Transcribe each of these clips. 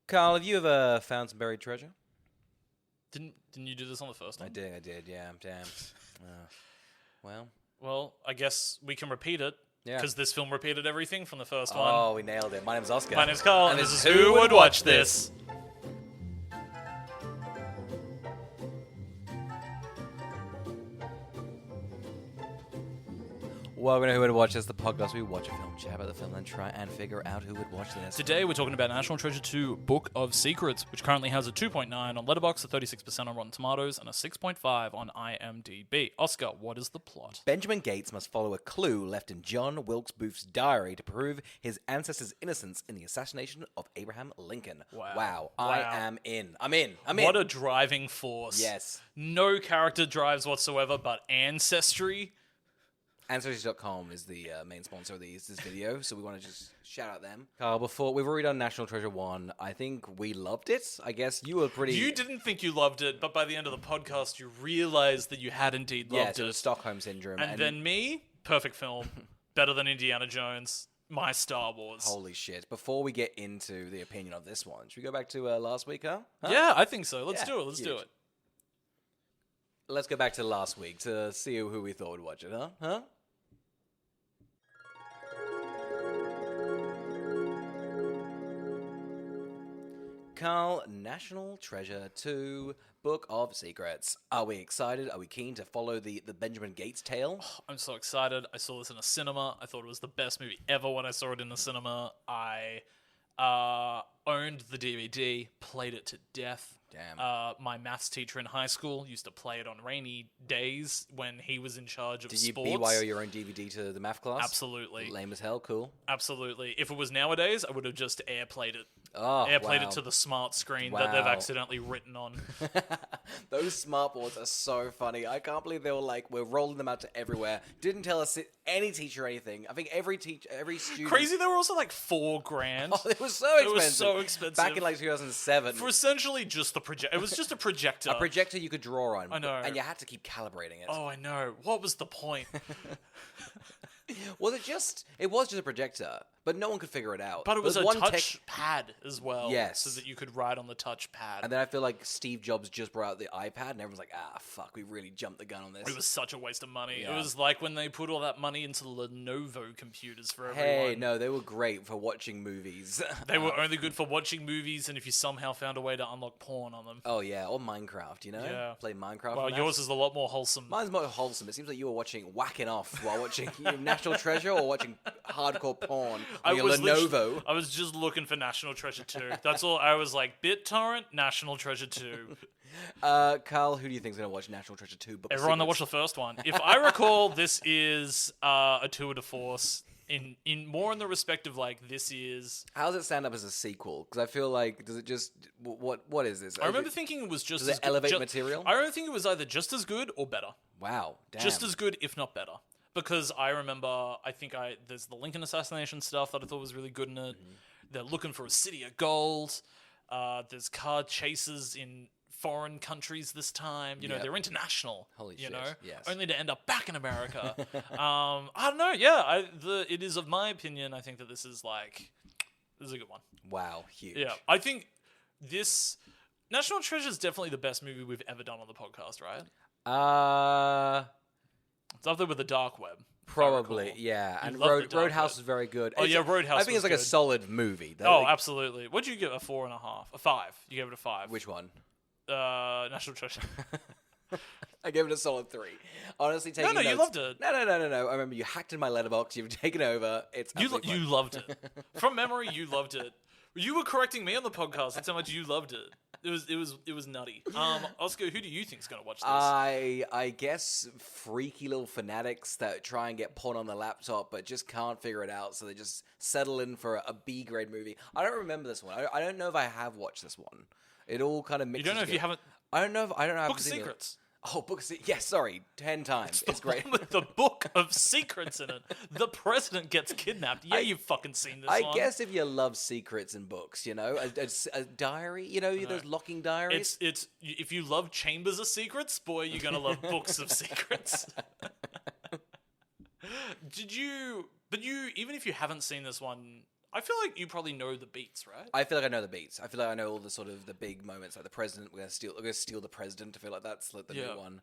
Carl, have you ever found some buried treasure? Didn't you do this on the first one? I did, yeah, damn. Well, I guess we can repeat it. Yeah. Because this film repeated everything from the first one. Oh, we nailed it. My name's Oscar. My name's Carl, and this is Who Would Watch This? Welcome to Who Would Watch This, the podcast where we watch a film, chat about the film, and try and figure out who would watch this. Today we're talking about National Treasure 2 Book of Secrets, which currently has a 2.9 on Letterboxd, a 36% on Rotten Tomatoes, and a 6.5 on IMDb. Oscar, what is the plot? Benjamin Gates must follow a clue left in John Wilkes Booth's diary to prove his ancestors' innocence in the assassination of Abraham Lincoln. Wow. I am in. I'm in. What a driving force. Yes. No character drives whatsoever, but ancestry. Ancestry.com is the main sponsor of this video, so we want to just shout out them. Carl, before we've already done National Treasure 1, I think we loved it. I guess you were pretty... You didn't think you loved it, but by the end of the podcast, you realized that you had indeed loved it. Stockholm Syndrome. And then me, perfect film, better than Indiana Jones, my Star Wars. Holy shit. Before we get into the opinion of this one, should we go back to last week, huh? Yeah, I think so. Let's do it. Let's do it. Let's go back to last week to see who we thought would watch it, huh? Carl, National Treasure 2, Book of Secrets. Are we excited? Are we keen to follow the Benjamin Gates tale? Oh, I'm so excited. I saw this in a cinema. I thought it was the best movie ever when I saw it in the cinema. I owned the DVD, played it to death. Damn. My maths teacher in high school used to play it on rainy days when he was in charge of Did you sports. BYO your own DVD to the math class? Absolutely. Lame as hell, cool. Absolutely. If it was nowadays, I would have just airplayed it. Oh, Airplayed wow. it to the smart screen that they've accidentally written on. Those smart boards are so funny. I can't believe they were like, we're rolling them out to everywhere. Didn't tell us any teacher anything. I think every student... Crazy, they were also like $4,000. Oh, it was so expensive. It was so expensive. Back in like 2007. For essentially just the project. It was just a projector. A projector you could draw on. I know. And you had to keep calibrating it. Oh, I know. What was the point? Was it just... It was just a projector, but no one could figure it out. But it was a one touch pad as well. Yes. So that you could write on the touch pad. And then I feel like Steve Jobs just brought out the iPad, and everyone's like, fuck, we really jumped the gun on this. It was such a waste of money. Yeah. It was like when they put all that money into Lenovo computers for everyone. Hey, no, they were great for watching movies. They were only good for watching movies and if you somehow found a way to unlock porn on them. Oh, yeah, or Minecraft, you know? Yeah. Play Minecraft. Well, yours is a lot more wholesome. Mine's more wholesome. It seems like you were whacking off while watching National Treasure or watching hardcore porn on your Lenovo. I was just looking for National Treasure 2. That's all. I was like, BitTorrent, National Treasure 2. Carl, who do you think is going to watch National Treasure 2? Book Everyone that watched the first one. If I recall, this is a tour de force. In more in the respect of like this is. How does it stand up as a sequel? Because I feel like does it just what is this? I remember thinking it was just. Does it elevate material? I remember thinking it was either just as good or better. Wow, damn. Just as good, if not better. Because I remember, there's the Lincoln assassination stuff that I thought was really good in it. Mm-hmm. They're looking for a city of gold. There's car chases in foreign countries this time. You know, they're international. Holy shit, yes. Only to end up back in America. I don't know. Yeah, it is of my opinion. I think that this is a good one. Wow, huge. Yeah, I think this National Treasure is definitely the best movie we've ever done on the podcast, right? It's up there with The Dark Web. Probably, yeah. And Roadhouse is very good. Oh, yeah, Roadhouse I think it's like good. a solid movie. Absolutely. What'd you give it? A 4.5? A 5. You gave it a 5. Which one? National Treasure. I gave it a solid 3. Honestly, taking notes. You loved it. No. I remember you hacked in my Letterboxd. You've taken over. It's you loved it. From memory, you loved it. You were correcting me on the podcast. That's how much you loved it. It was nutty. Oscar, who do you think's going to watch this? I guess freaky little fanatics that try and get porn on the laptop but just can't figure it out, so they just settle in for a B grade movie. I don't remember this one. I don't know if I have watched this one. It all kind of mixes. You don't know if you haven't. I don't know. I don't know. Book of Secrets. Oh, Book of Secrets. Yes, sorry. 10 times. It's great. With the Book of Secrets in it. The president gets kidnapped. Yeah, you've fucking seen this one. I guess if you love secrets in books, you know, a diary, you know, those locking diaries. It's if you love Chambers of Secrets, boy, you're going to love Books of Secrets. But even if you haven't seen this one, I feel like you probably know the beats, right? I feel like I know the beats. I feel like I know all the sort of the big moments, like the president. We're gonna steal the president. I feel like that's like the new one.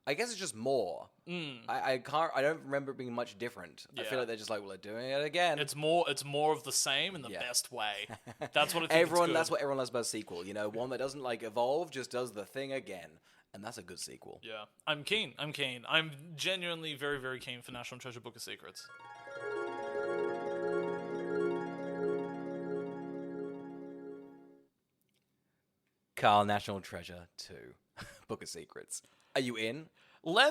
I guess it's just more. I don't remember it being much different. I feel like they're just like, well, they're doing it again. It's more of the same in the best way. That's what I think. That's what everyone loves about a sequel. You know, one that doesn't like evolve, just does the thing again. And that's a good sequel. Yeah. I'm keen. I'm genuinely very, very keen for National Treasure Book of Secrets. Carl, National Treasure 2, Book of Secrets. Are you in? Okay,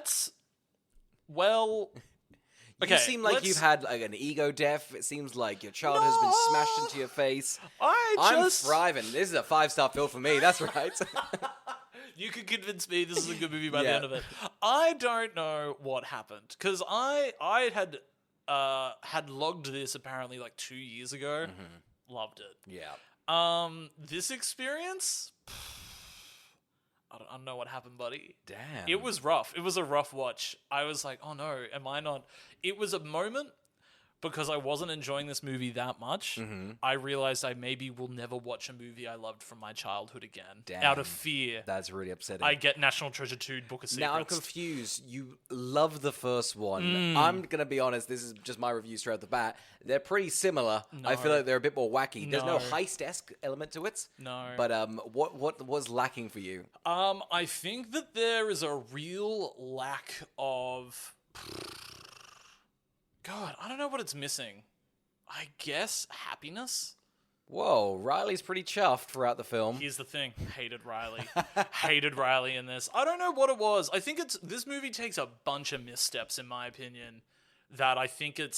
you seem like you've had like an ego death. It seems like your child has been smashed into your face. I'm thriving. This is a 5-star film for me. That's right. You could convince me this is a good movie by the end of it. I don't know what happened because I had logged this apparently like 2 years ago. Loved it. Yeah. This experience, I don't know what happened, buddy. Damn. It was rough. It was a rough watch. I was like, oh no, am I not? It was a moment because I wasn't enjoying this movie that much. I realized I maybe will never watch a movie I loved from my childhood again. Damn. Out of fear. That's really upsetting. I get National Treasure 2 Book of Secrets. Now I'm confused. You love the first one. I'm going to be honest. This is just my review straight off the bat. They're pretty similar. I feel like they're a bit more wacky. There's no heist-esque element to it. No. But what was lacking for you? I think that there is a real lack of... God, I don't know what it's missing. I guess happiness? Whoa, Riley's pretty chuffed throughout the film. Here's the thing. Hated Riley. Hated Riley in this. I don't know what it was. I think this movie takes a bunch of missteps, in my opinion, that I think it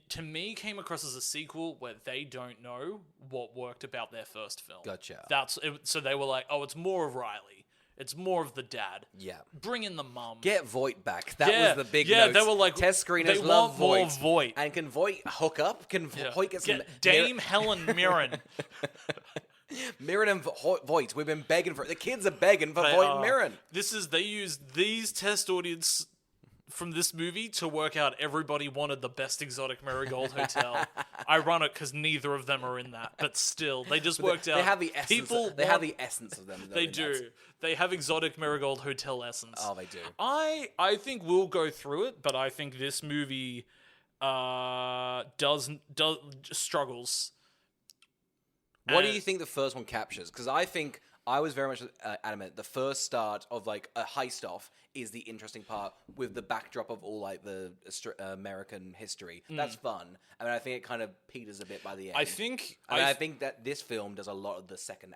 to me came across as a sequel where they don't know what worked about their first film. Gotcha. So they were like, oh, it's more of Riley. It's more of the dad. Yeah. Bring in the mum. Get Voight back. That was the big note. They were like, test screeners they love want Voight. more Voight. And can Voight hook up? Can Voight get some... Dame Helen Mirren. Mirren and Voight. We've been begging for it. The kids are begging for Voight and Mirren. They used these test audience from this movie to work out everybody wanted the best exotic marigold hotel. Ironic because neither of them are in that, but still, they just worked out. They have the essence. Have the essence of them. They do. They have exotic marigold hotel essence. Oh, they do. I think we'll go through it, but I think this movie does struggles. What do you think the first one captures? Because I think I was very much adamant. The first start of like a heist off is the interesting part with the backdrop of all like the American history. That's fun. I mean, I think it kind of peters a bit by the end. I think that this film does a lot of the second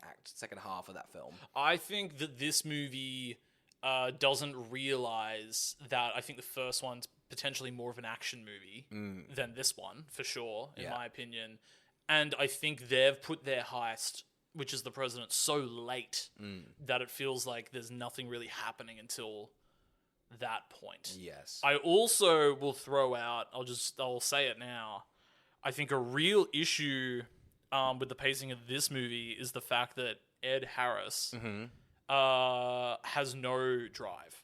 half of that film. I think that this movie doesn't realize that. I think the first one's potentially more of an action movie than this one, for sure, in my opinion. And I think they've put their heist, which is the president, so late that it feels like there's nothing really happening until that point. Yes. I also will throw out, I'll say it now, I think a real issue with the pacing of this movie is the fact that Ed Harris has no drive.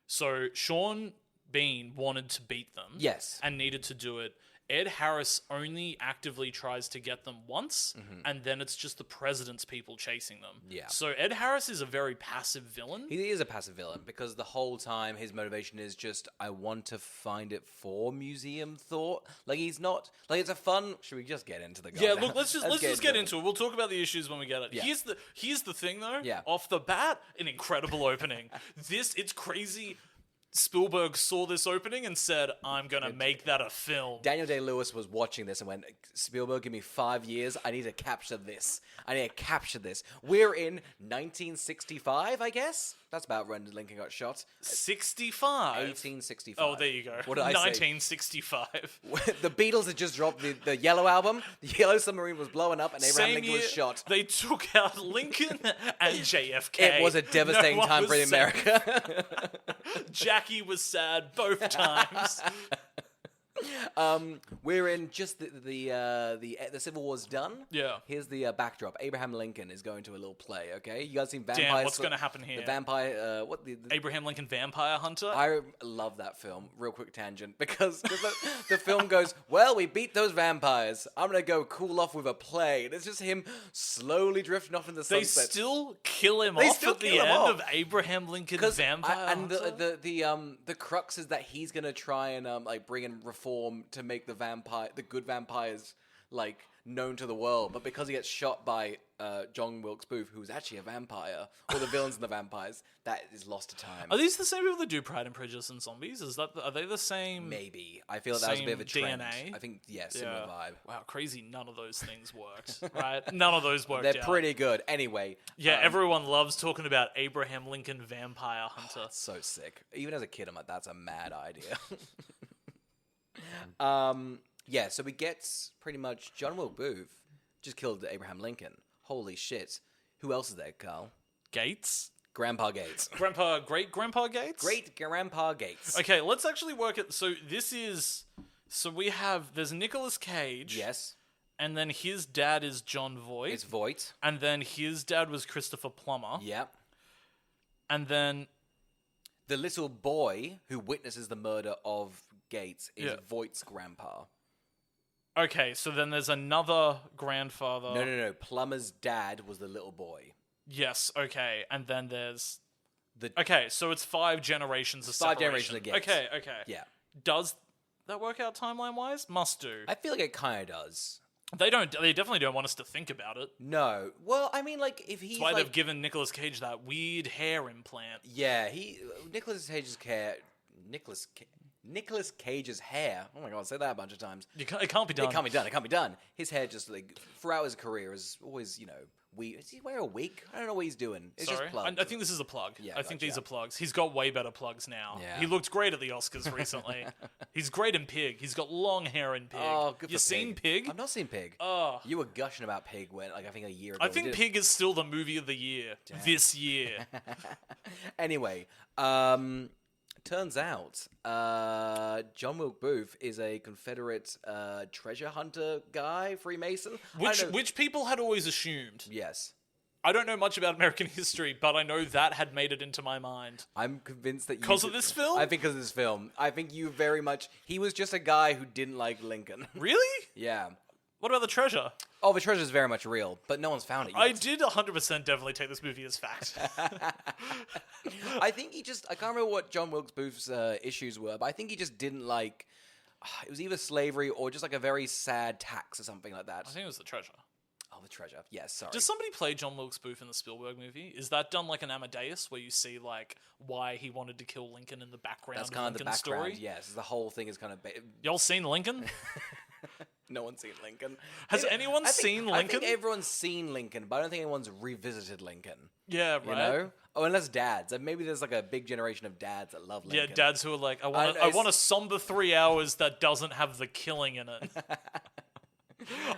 So Sean Bean wanted to beat them. Yes. And needed to do it. Ed Harris only actively tries to get them once, and then it's just the president's people chasing them. Yeah. So Ed Harris is a very passive villain. He is a passive villain because the whole time his motivation is just, I want to find it for museum thought. Like, he's not... Like, it's a fun... Should we just get into the guy? Yeah, look, let's just get into it. We'll talk about the issues when we get it. Yeah. Here's the thing, though. Yeah. Off the bat, an incredible opening. It's crazy... Spielberg saw this opening and said, I'm going to make that a film. Daniel Day-Lewis was watching this and went, Spielberg, give me 5 years. I need to capture this. We're in 1965, I guess? That's about when Lincoln got shot. 65? 1865. Oh, there you go. What did I say? 1965. The Beatles had just dropped the Yellow album. The Yellow Submarine was blowing up and Abraham Lincoln was shot. They took out Lincoln and JFK. It was a devastating time for America. Jackie was sad both times. We're in just the Civil War's done. Yeah. Here's the backdrop. Abraham Lincoln is going to a little play. Okay, you guys seen Vampire? Damn, what's going to happen here? The vampire. What the Abraham Lincoln Vampire Hunter? I love that film. Real quick tangent because the film goes, well, we beat those vampires. I'm gonna go cool off with a play. And it's just him slowly drifting off in the They sunset. still kill him They off still at the kill him end off. of Abraham Lincoln Vampire and Hunter? the crux is that he's gonna try and like bring in reform to make the good vampires like known to the world, but because he gets shot by John Wilkes Booth, who's actually a vampire, or the villains and the vampires, that is lost to time. Are these the same people that do Pride and Prejudice and Zombies? Are they the same? Maybe. I feel that was a bit of a same trend. DNA? I think, similar vibe. Wow, crazy. None of those things worked, right? None of those worked They're out. pretty good. Anyway. Yeah, everyone loves talking about Abraham Lincoln Vampire Hunter. It's so sick. Even as a kid, I'm like, that's a mad idea. Yeah, so we get pretty much John Wilkes Booth just killed Abraham Lincoln. Holy shit. Who else is there, Carl? Gates? Grandpa Gates. Great-grandpa Gates? Great Grandpa Gates. Okay, let's actually work it. So there's Nicolas Cage. Yes. And then his dad is John Voight. It's Voight. And then his dad was Christopher Plummer. Yep. And then... The little boy who witnesses the murder of Gates is Yeah. Voight's grandpa. Okay, so then there's another grandfather. No. Plummer's dad was the little boy. Yes, okay. And then there's... The Okay, so it's 5 generations of 5 separation. generations of Gates. Okay. Yeah. Does that work out timeline-wise? Must do. I feel like it kind of does. They definitely don't want us to think about it. No. Well, I mean, like, if he's That's why like... they've given Nicolas Cage that weird hair implant. Yeah, Nicolas Cage's hair. Oh my god, say that a bunch of times. It can't be done. It can't be done. His hair just like throughout his career is always, Does he wear a wig? I don't know what he's doing. It's Sorry? just plugged. I think this is a plug. Yeah, I think gotcha. these are plugs. He's got way better plugs now. Yeah. He looked great at the Oscars recently. He's great in Pig. He's got long hair in Pig. Oh, good You for seen Pig? I've not seen Pig. Oh. You were gushing about Pig when, I think a year ago. I think Pig is still the movie of the year this year. Anyway, turns out John Wilkes Booth is a Confederate treasure hunter guy, Freemason. Which people had always assumed. Yes. I don't know much about American history, but I know that had made it into my mind. I'm convinced that you... Because of this film? I think because of this film. I think you very much... He was just a guy who didn't like Lincoln. Really? Yeah. What about the treasure? Oh, the treasure is very much real, but no one's found it yet. I did 100% definitely take this movie as fact. I think he just... I can't remember what John Wilkes Booth's issues were, but I think he just didn't like... It was either slavery or just like a very sad tax or something like that. I think it was the treasure. Oh, the treasure. Yes, sorry. Does somebody play John Wilkes Booth in the Spielberg movie? Is that done like an Amadeus, where you see like why he wanted to kill Lincoln in the background That's of kind of the Lincoln's background, story? yes. The whole thing is kind of... Y'all seen Lincoln? No one's seen Lincoln. Has anyone seen Lincoln? I think everyone's seen Lincoln, but I don't think anyone's revisited Lincoln. Yeah, right. You know? Oh, unless dads. Maybe there's like a big generation of dads that love Lincoln. Yeah, dads who are like, I know, want a somber 3 hours that doesn't have the killing in it.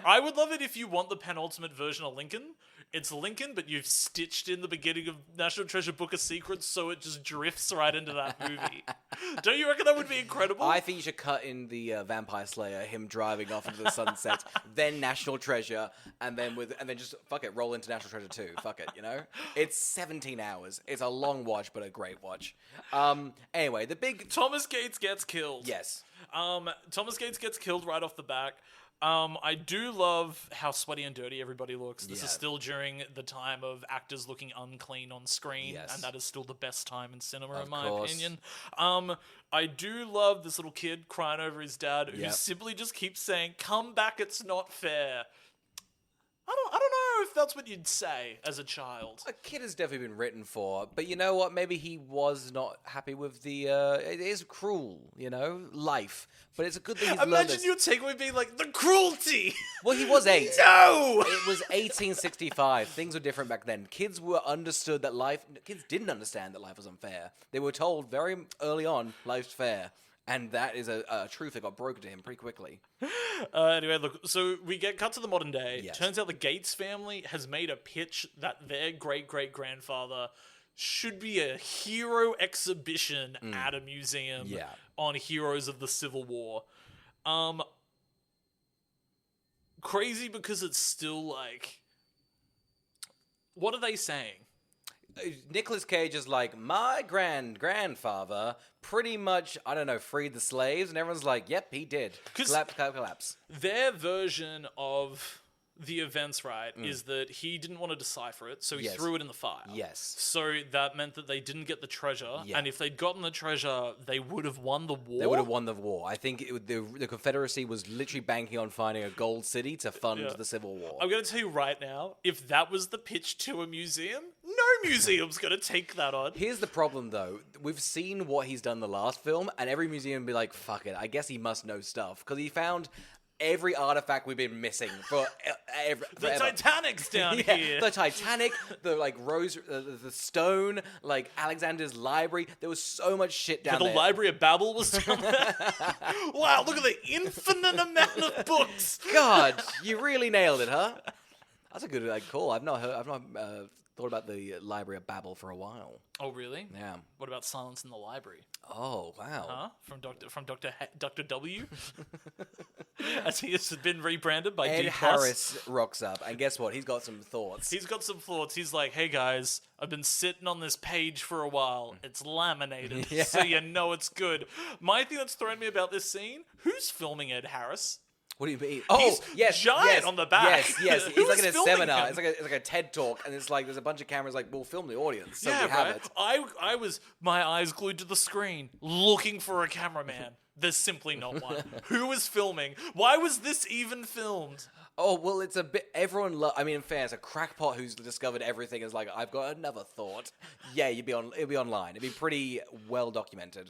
I would love it if you want the penultimate version of Lincoln. It's Lincoln, but you've stitched in the beginning of National Treasure Book of Secrets so it just drifts right into that movie. Don't you reckon that would be incredible? I think you should cut in the Vampire Slayer, him driving off into the sunset, then National Treasure, and then just fuck it, roll into National Treasure 2. Fuck it, It's 17 hours. It's a long watch, but a great watch. Anyway, the big... Thomas Gates gets killed. Yes. Thomas Gates gets killed right off the back. I do love how sweaty and dirty everybody looks. This is still during the time of actors looking unclean on screen, and that is still the best time in cinema, in my opinion. I do love this little kid crying over his dad, who simply just keeps saying, "Come back, it's not fair." I don't know if that's what you'd say as a child. A kid has definitely been written for, but you know what? Maybe he was not happy with the... it is cruel, life. But it's a good thing he's learned Imagine this. your takeaway being like, the cruelty! Well, he was 8. No! It was 1865. Things were different back then. Kids didn't understand that life was unfair. They were told very early on, life's fair. And that is a truth that got broken to him pretty quickly. Anyway, look, so we get cut to the modern day. Yes. Turns out the Gates family has made a pitch that their great-great-grandfather should be a hero exhibition at a museum on heroes of the Civil War. Crazy because it's still like, what are they saying? Nicolas Cage is like, my grandfather pretty much, I don't know, freed the slaves, and everyone's like, yep, he did. 'Cause Collapse. Their version of the events, right, is that he didn't want to decipher it, so he Yes. threw it in the fire. Yes. So that meant that they didn't get the treasure, Yeah. and if they'd gotten the treasure, they would have won the war. They would have won the war. I think the Confederacy was literally banking on finding a gold city to fund the Civil War. I'm going to tell you right now, if that was the pitch to a museum, no museum's going to take that on. Here's the problem, though. We've seen what he's done in the last film, and every museum would be like, fuck it, I guess he must know stuff. Because he found every artifact we've been missing for The forever. Titanic's down here. The Titanic, the like rose, the stone, like Alexander's library. There was so much shit down The there. Library of Babel was down there. Wow, look at the infinite amount of books. God, you really nailed it, huh? That's a good call. I've not thought about the Library of Babel for a while. Oh, really? Yeah. What about Silence in the Library? Oh, wow. Huh? From Dr. W? As he has been rebranded by Ed D+. Harris rocks up, and guess what? He's got some thoughts. He's got some thoughts. He's like, hey guys, I've been sitting on this page for a while. It's laminated, Yeah. so you know it's good. My thing that's thrown me about this scene, who's filming Ed Harris? What do you mean? Oh, He's yes, giant yes, on the back. Yes. Who He's like is in a filming seminar. him? It's like a TED talk, and it's like there's a bunch of cameras. Like, we'll film the audience, so Yeah, we have right. it. I was my eyes glued to the screen, looking for a cameraman. There's simply not one. Who was filming? Why was this even filmed? Oh well, it's a bit. Everyone. I mean, in fairness, a crackpot who's discovered everything is like, I've got another thought. Yeah, it'd be online. It'd be pretty well documented.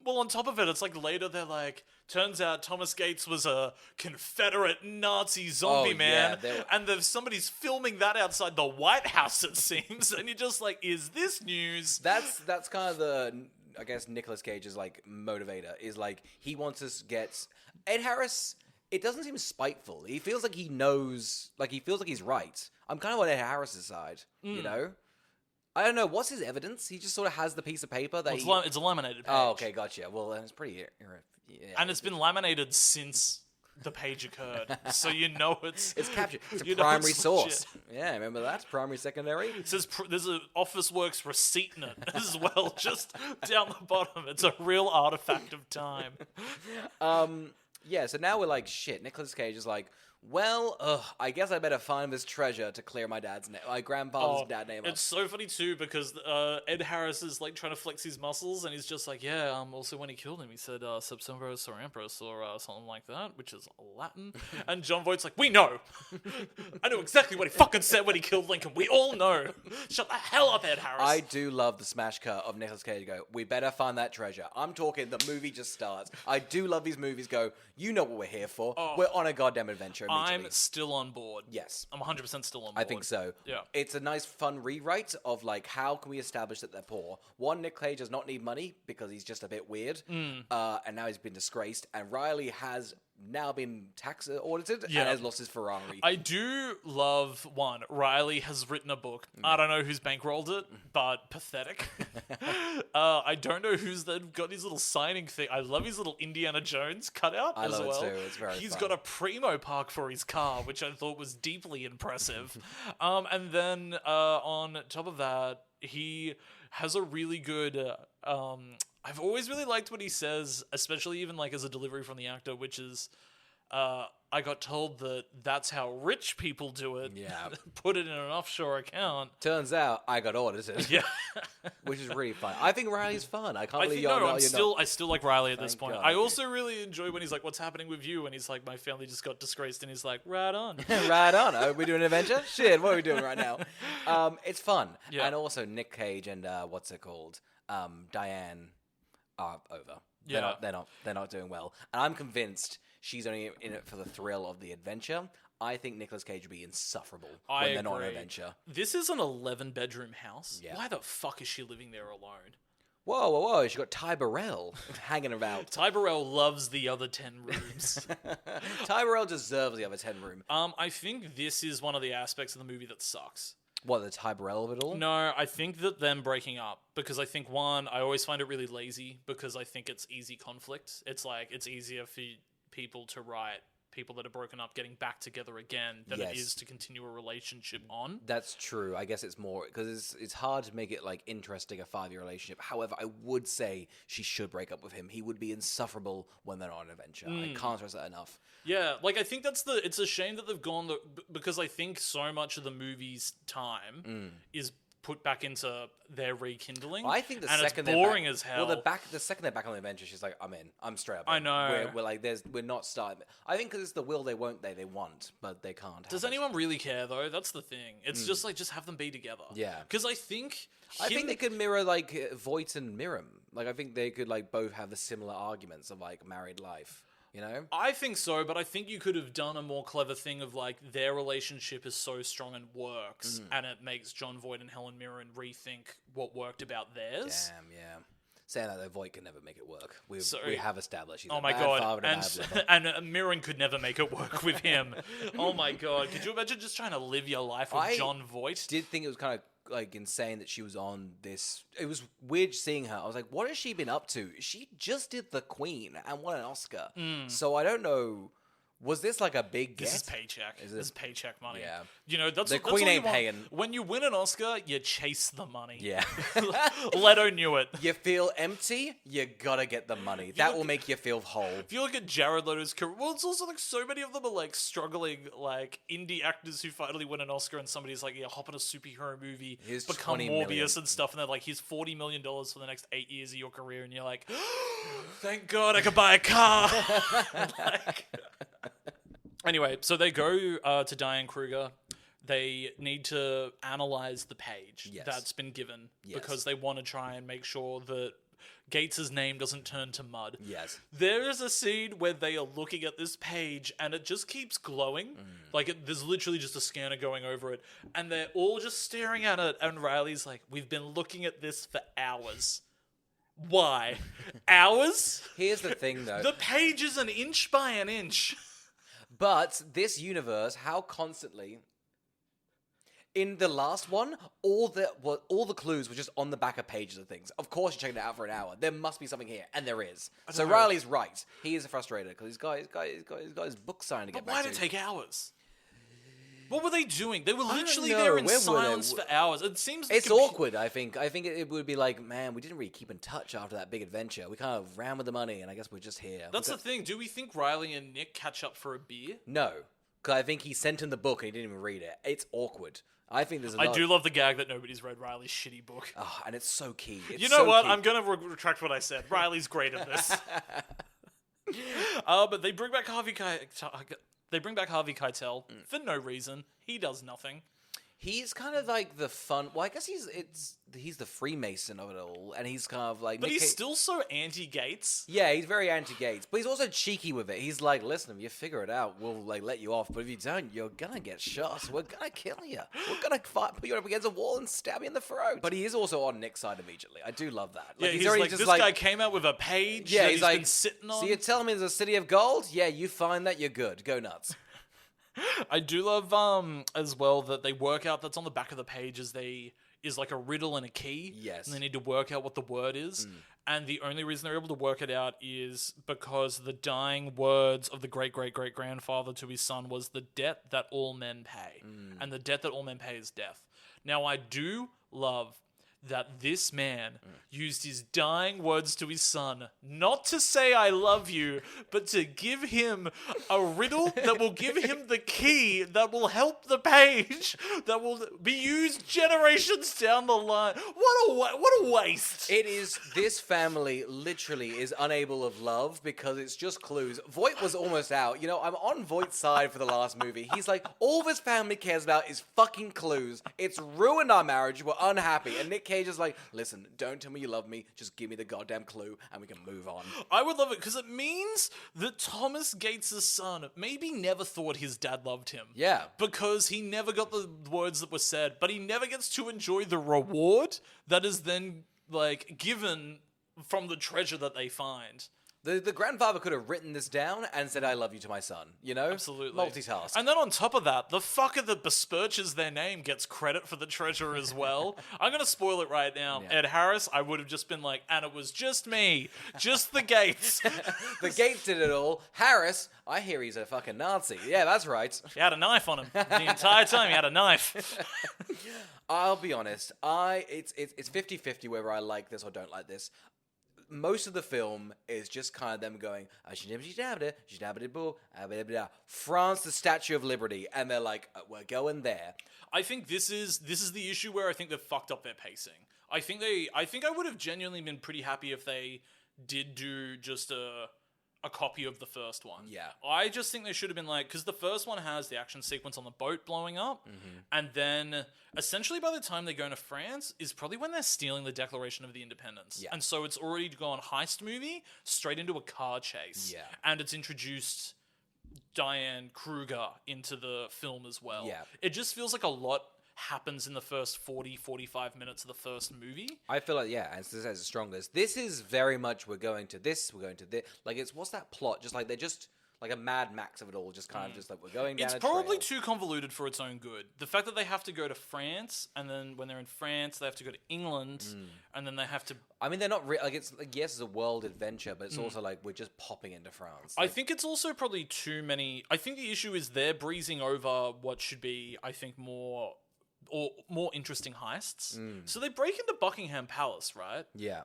Well, on top of it, it's like later they're like, turns out Thomas Gates was a Confederate Nazi zombie Oh, man, yeah, and somebody's filming that outside the White House, it seems, and you're just like, is this news? That's kind of the, I guess, Nicolas Cage's like motivator is like he wants us to get Ed Harris. It doesn't seem spiteful. He feels like he knows, like he feels like he's right. I'm kind of on Ed Harris's side, you know. I don't know what's his evidence. He just sort of has the piece of paper that It's a laminated page. Oh, okay, gotcha. Well, then it's pretty. Yeah. And it's been laminated since the page occurred, so you know it's captured. It's a you know primary it's source. legit. Yeah, remember that? Primary, secondary. It says there's an Office Works receipt in it as well, just down the bottom. It's a real artifact of time. Yeah, so now we're like, shit. Nicolas Cage is like, well, I guess I better find this treasure to clear my grandfather's dad name up. It's so funny too because Ed Harris is like trying to flex his muscles, and he's just like, yeah. Also, when he killed him, he said "Subsumero Serampros" or something like that, which is Latin. And John Voight's like, we know. I know exactly what he fucking said when he killed Lincoln. We all know. Shut the hell up, Ed Harris. I do love the smash cut of Nicolas Cage go, we better find that treasure. I'm talking, the movie just starts. I do love these movies go, you know what we're here for. We're on a goddamn adventure immediately. I'm still on board. Yes. I'm 100% still on board. I think so. Yeah. It's a nice, fun rewrite of, like, how can we establish that they're poor? One, Nick Cage does not need money because he's just a bit weird. And now he's been disgraced. And Riley has now been tax audited and has lost his Ferrari. I do love one. Riley has written a book. I don't know who's bankrolled it, but pathetic. I don't know who's then got his little signing thing. I love his little Indiana Jones cutout as love it well. too. It's very He's fun. got a primo park for his car, which I thought was deeply impressive. And then on top of that, he has a really good. I've always really liked what he says, especially even like as a delivery from the actor, which is, I got told that that's how rich people do it. Yeah. Put it in an offshore account. Turns out I got audited. Yeah. Which is really fun. I think Riley's fun. I can't I believe think, you're no, not. I still like Riley at this Thank point. God, I okay. also really enjoy when he's like, what's happening with you? And he's like, my family just got disgraced. And he's like, right on. Right on. Are we doing an adventure? Shit, what are we doing right now? It's fun. Yeah. And also Nick Cage and what's it called? Diane are over. Yeah. They're not doing well. And I'm convinced she's only in it for the thrill of the adventure. I think Nicolas Cage would be insufferable when they're not on an adventure. This is an 11-bedroom house. Yeah. Why the fuck is she living there alone? Whoa. She got Ty Burrell hanging about. Ty Burrell loves the other 10 rooms. Ty Burrell deserves the other 10 room. I think this is one of the aspects of the movie that sucks. What, the Ty Burrell of it all? No, I think that them breaking up, because I think, one, I always find it really lazy because I think it's easy conflict. It's like, it's easier for people to write people that are broken up getting back together again than it is to continue a relationship on. That's true. I guess it's more because it's hard to make it like interesting a 5-year relationship. However, I would say she should break up with him. He would be insufferable when they're on an adventure. I can't stress that enough. Yeah, like I think it's a shame that they've gone because I think so much of the movie's time is put back into their rekindling. I think the and second it's boring as hell. Well, the second they're back on the adventure, she's like, "I'm in. I'm straight up." I in." know. We're like, we're not starting. I think because it's the will they won't they want, but they can't. Does anyone really care though? That's the thing. It's just like just have them be together. Yeah. Because I think they could mirror like Voight and Miriam. Like I think they could like both have the similar arguments of like married life. You know? I think so, but I think you could have done a more clever thing of like their relationship is so strong and works, and it makes John Voight and Helen Mirren rethink what worked about theirs. Damn, yeah. Saying that, though, Voight can never make it work. We have established. He's oh a my bad god! father and a bad lover. And Mirren could never make it work with him. Oh my god! Could you imagine just trying to live your life with John Voight? Did think it was kind of like insane that she was on this. It was weird seeing her. I was like, what has she been up to? She just did The Queen and won an Oscar. So I don't know. Was this like a big get? This is paycheck. This is paycheck money. Yeah. You know, that's the that's Queen all ain't you want. paying. When you win an Oscar, you chase the money. Yeah. Leto knew it. You feel empty, you gotta get the money. That will make you feel whole. If you look at Jared Leto's career, well, it's also like so many of them are like struggling, like indie actors who finally win an Oscar, and somebody's like, yeah, hop in a superhero movie, Here's become $20 Morbius million. and stuff, and they're like, here's $40 million for the next 8 years of your career, and you're like, thank God I could buy a car. Like, anyway, so they go to Diane Kruger. They need to analyze the page that's been given because they want to try and make sure that Gates's name doesn't turn to mud. Yes. There is a scene where they are looking at this page and it just keeps glowing. Like, there's literally just a scanner going over it. And they're all just staring at it. And Riley's like, we've been looking at this for hours. Why? Hours? Here's the thing, though. The page is an inch by an inch. But this universe, how constantly... In the last one, all the clues were just on the back of pages of things. Of course, you're checking it out for an hour. There must be something here, and there is. So Riley's right. He is frustrated because he's got his book signed to get But back why to. did it take hours? What were they doing? They were don't literally know. there in Where were they? silence for hours. It seems It's awkward, I think. I think it would be like, man, we didn't really keep in touch after that big adventure. We kind of ran with the money, and I guess we're just here. That's the thing. Do we think Riley and Nick catch up for a beer? No, because I think he sent him the book and he didn't even read it. It's awkward. I think there's a lot. I do love the gag that nobody's read Riley's shitty book. Oh, and it's so kei. It's You know so what? key. I'm going to retract what I said. Riley's great at this. But they bring back Harvey Keitel for no reason. He does nothing. He's kind of like the fun. Well, I guess he's the Freemason of it all, and he's kind of like. But he's still so anti-Gates. Yeah, he's very anti-Gates, but he's also cheeky with it. He's like, "Listen, if you figure it out, we'll like let you off. But if you don't, you're gonna get shot. We're gonna kill you. We're gonna put you up against a wall and stab you in the throat." But he is also on Nick's side immediately. I do love that. Yeah, he's already like, just this guy came out with a page that he's like, been sitting on. So you're telling me there's a city of gold? Yeah, you find that, you're good. Go nuts. I do love as well that they work out that's on the back of the page is like a riddle and a key. Yes. And they need to work out what the word is. And the only reason they're able to work it out is because the dying words of the great-great-great-grandfather to his son was the debt that all men pay. And the debt that all men pay is death. Now, I do love that this man used his dying words to his son, not to say I love you, but to give him a riddle that will give him the key that will help the page, that will be used generations down the line. What a waste. It is, this family literally is unable of love because it's just clues. Voight was almost out. You know, I'm on Voight's side for the last movie. He's like, all this family cares about is fucking clues. It's ruined our marriage. We're unhappy. And Nick Cage is like, listen, don't tell me you love me. Just give me the goddamn clue and we can move on. I would love it because it means that Thomas Gates' son maybe never thought his dad loved him. Yeah. Because he never got the words that were said, but he never gets to enjoy the reward that is then, like, given from the treasure that they find. The grandfather could have written this down and said, "I love you" to my son. You know, Absolutely. multitask. And then on top of that, the fucker that besmirches their name gets credit for the treasure as well. I'm going to spoil it right now. Yeah. Ed Harris, I would have just been like, and it was just me. Just the Gates. The Gates did it all. Harris, I hear he's a fucking Nazi. Yeah, that's right. He had a knife on him. The entire time he had a knife. I'll be honest. It's 50-50 whether I like this or don't like this. Most of the film is just kind of them going, France, the Statue of Liberty, and they're like, we're going there. I think this is the issue where I think they've fucked up their pacing. I think I would have genuinely been pretty happy if they did do just a copy of the first one. Yeah. I just think they should have been like, because the first one has the action sequence on the boat blowing up, and then essentially by the time they go into France is probably when they're stealing the Declaration of the Independence. Yeah. And so it's already gone heist movie straight into a car chase. Yeah. And it's introduced Diane Kruger into the film as well. Yeah. It just feels like a lot happens in the first 45 minutes of the first movie. I feel like, yeah, and this has strong this is very much we're going to this. Like, it's, what's that plot? Just like, they're just like a Mad Max of it all, just kind of just like, we're going down It's a probably trail. too convoluted for its own good. The fact that they have to go to France, and then when they're in France, they have to go to England, and then they have to... I mean, they're not like, it's like, yes, it's a world adventure, but it's also like we're just popping into France. I think it's also probably too many... I think the issue is they're breezing over what should be, I think, more interesting heists. So they break into Buckingham Palace, right? Yeah.